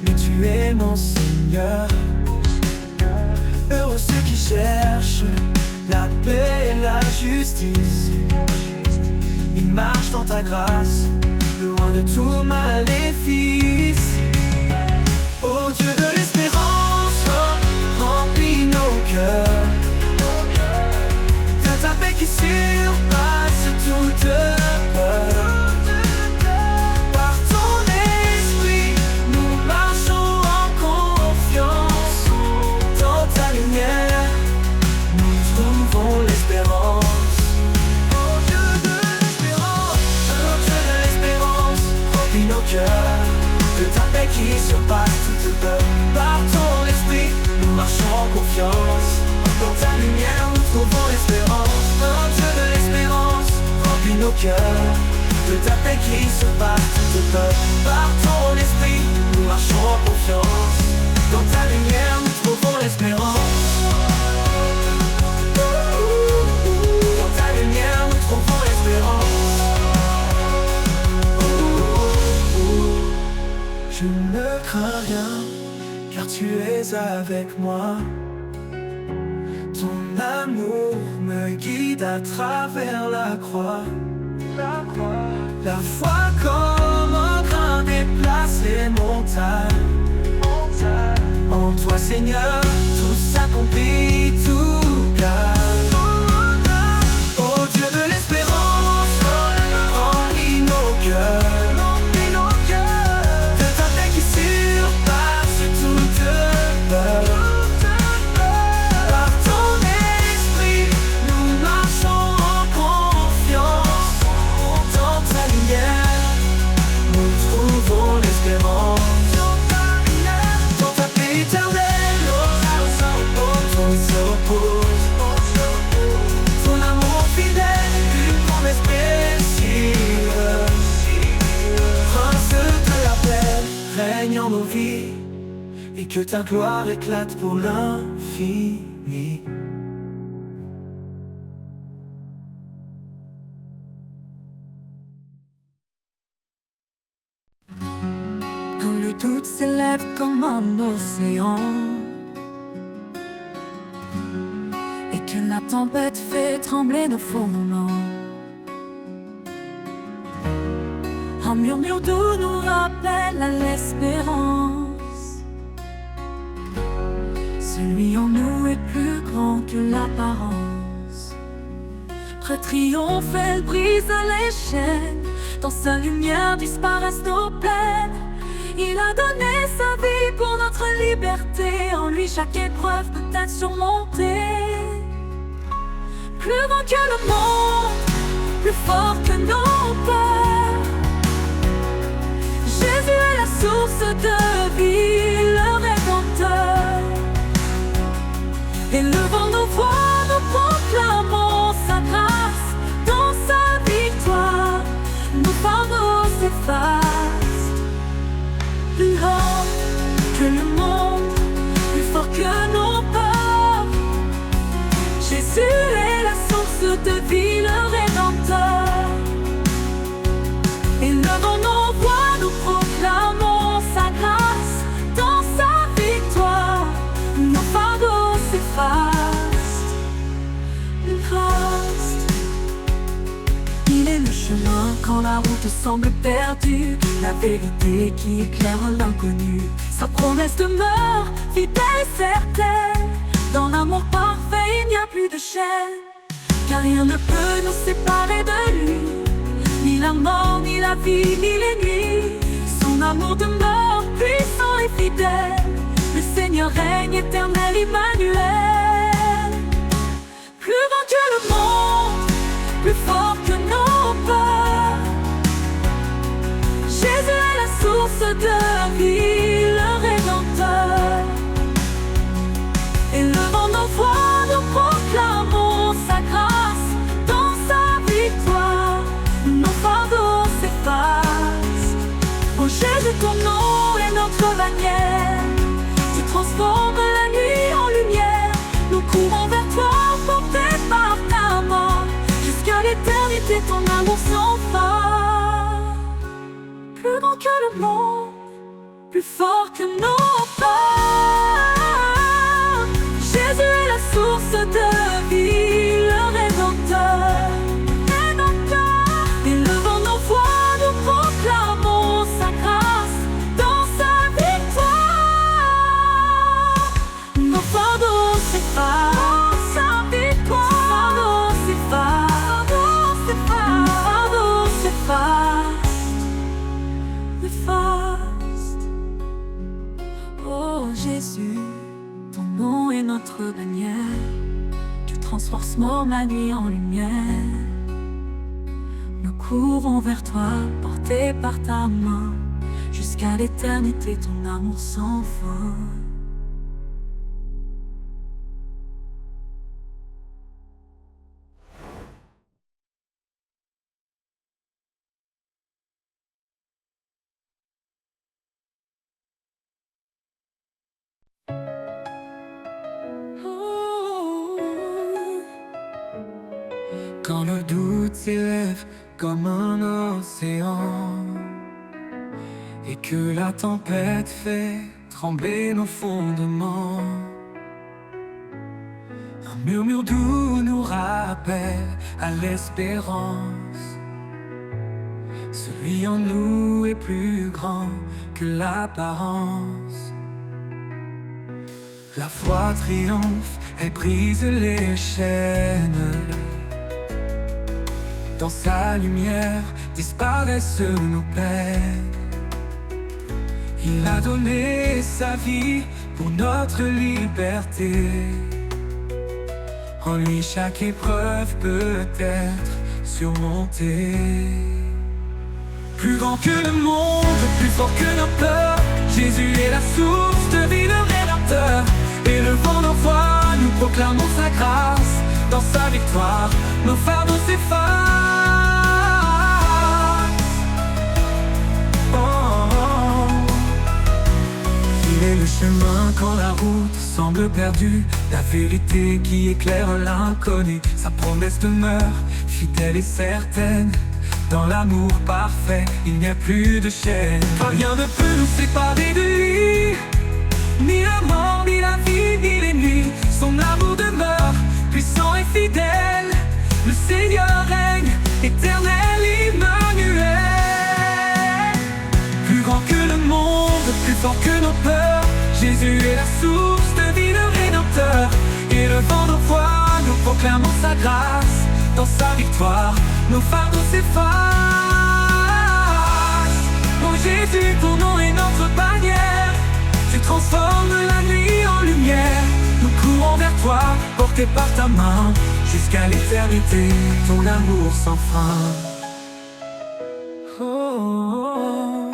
mais tu es mon Seigneur. Heureux ceux qui cherchent la paix et la justice. Ils marchent dans ta grâce, loin de tout maléfice. Ô Dieu de l'espérance, remplis nos cœurs de ta paix qui surpasse toute peur. Par ton esprit, nous marchons en confiance. Dans ta lumière, nous trouvons l'espérance. Ô Dieu de l'espérance, remplis nos cœurs de ta paix qui surpasse toute peur. Par ton esprit, nous marchons en confiance. Dans ta lumière, nous trouvons l'espérance. Ô Dieu de l'espérance. nos cœurs de ta paix qui se bat de peur. Par ton esprit, nous marchons en confiance. Dans ta lumière, nous trouvons l'espérance. Dans ta lumière, nous trouvons l'espérance. Je ne crains rien, car tu es avec moi. Ton amour me guide à travers la croix. La foi comme un grain déplace les montagnes. En toi Seigneur, tout s'accomplit, tout gagne. Ô Dieu de l'espérance, remplis nos cœurs de ta paix qui surpasse toute peur. Par ton esprit, nous marchons en confiance. Dans ta lumière, nous trouvons l'espérance. Dans ta paix éternelle, nos âmes se reposent. Ton amour fidèle, une promesse précieuse. Prince de la paix, règne en nos vies, et que ta gloire éclate pour l'infini. Quand le doute s'élève comme un océan et que la tempête fait trembler nos fondements, un murmure doux nous rappelle à l'espérance. Celui en nous est plus grand que l'apparence. Prêt triomphel brise les chaînes. Dans sa lumière disparaissent nos peines. Il a donné sa vie pour notre liberté. En lui chaque épreuve peut être surmontée. Plus grand que le monde, plus fort que nos peurs. Jésus est la source de vie, le Rédempteur. Élevant nos voix, nous proclamons sa grâce. Dans sa victoire, nos fardeaux s'effacent. Plus haut que le monde, plus fort que nos peurs. Jésus est la source de vie, le Rédempteur. Élevant nos voix, nous proclamons sa grâce. Dans sa victoire, nos fardeaux s'effacent. Il est le chemin quand la route semble perdue, la vérité qui éclaire l'inconnu. Sa promesse demeure fidèle et certaine. Dans l'amour parfait, il n'y a plus de chaîne. Car rien ne peut nous séparer de lui. Ni la mort, ni la vie, ni les nuits. Son amour demeure puissant et fidèle. Le Seigneur règne éternel, Emmanuel. Plus grand que le monde, plus fort que nos peurs. Jésus est la source de vie, le Rédempteur. Élevant nos voix, nous proclamons sa grâce. Dans sa victoire, nos fardeaux s'effacent. Oh Jésus, ton nom est notre bannière. Tu transformes la nuit en lumière. Nous courons vers toi, portés par ta main. Jusqu'à l'éternité, ton amour sans fin. Plus grand que le monde, plus fort que nos peurs. Jésus est la source de vie, le Rédempteur. Élevant nos voix, nous proclamons sa grâce. Dans sa victoire, nos fardeaux s'effacent. Sa victoire, nos fardeaux s'effacent. Oh Jésus, ton nom est notre bannière. Tu transformes ma nuit en lumière. Nous courons vers toi, portés par ta main. Jusqu'à l'éternité, ton amour sans fin. Quand le doute s'élève comme un océan et que la tempête fait trembler nos fondements, un murmure doux nous rappelle à l'espérance. Celui en nous est plus grand que l'apparence. La foi triomphe, elle brise les chaînes. Dans sa lumière disparaissent nos peines. Il a donné sa vie pour notre liberté. En lui chaque épreuve peut être surmontée. Plus grand que le monde, plus fort que nos peurs, Jésus est la source de vie, le Rédempteur. Et le vent d'envoi, nous proclamons sa grâce. Dans sa victoire, nos fardeaux s'effacent. Il est le chemin quand la route semble perdue, la vérité qui éclaire l'inconnu. Sa promesse demeure fidèle et certaine. Dans l'amour parfait, il n'y a plus de chaîne. Rien ne peut nous séparer de lui, ni la mort, ni la vie, ni les nuits. Son amour demeure puissant et fidèle. Le Seigneur règne, éternel, Emmanuel. Plus grand que le monde, plus fort que nos peurs, Jésus est la source de vie, le Rédempteur. Et le vent d'envoi, nous proclamons sa grâce. Dans sa victoire, nos fardeaux s'effacent. Oh Jésus, ton nom est notre bannière. Tu transformes la nuit en lumière. Nous courons vers toi, portés par ta main. Jusqu'à l'éternité, ton amour sans fin. Oh, oh, oh.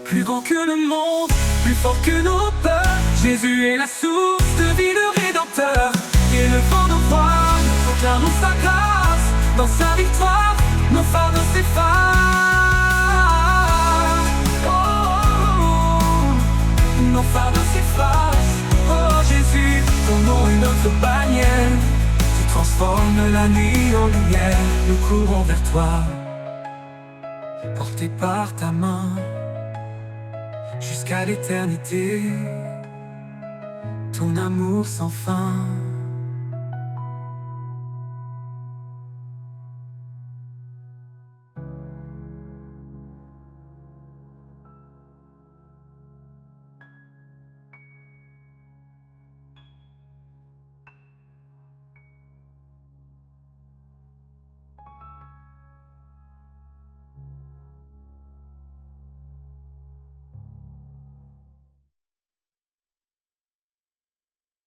Plus grand que le monde, plus fort que nos peurs, Jésus est la source de vie, le Rédempteur. Et le vent d'envoi, nous proclamons sa grâce. Dans sa victoire, nos fardeaux s'effacent. Oh, oh, oh. Nos fardeaux s'effacent. Oh Jésus, ton nom est notre bannière. Tu transformes la nuit en lumière. Nous courons vers toi, portés par ta main. Jusqu'à l'éternité, ton amour sans fin.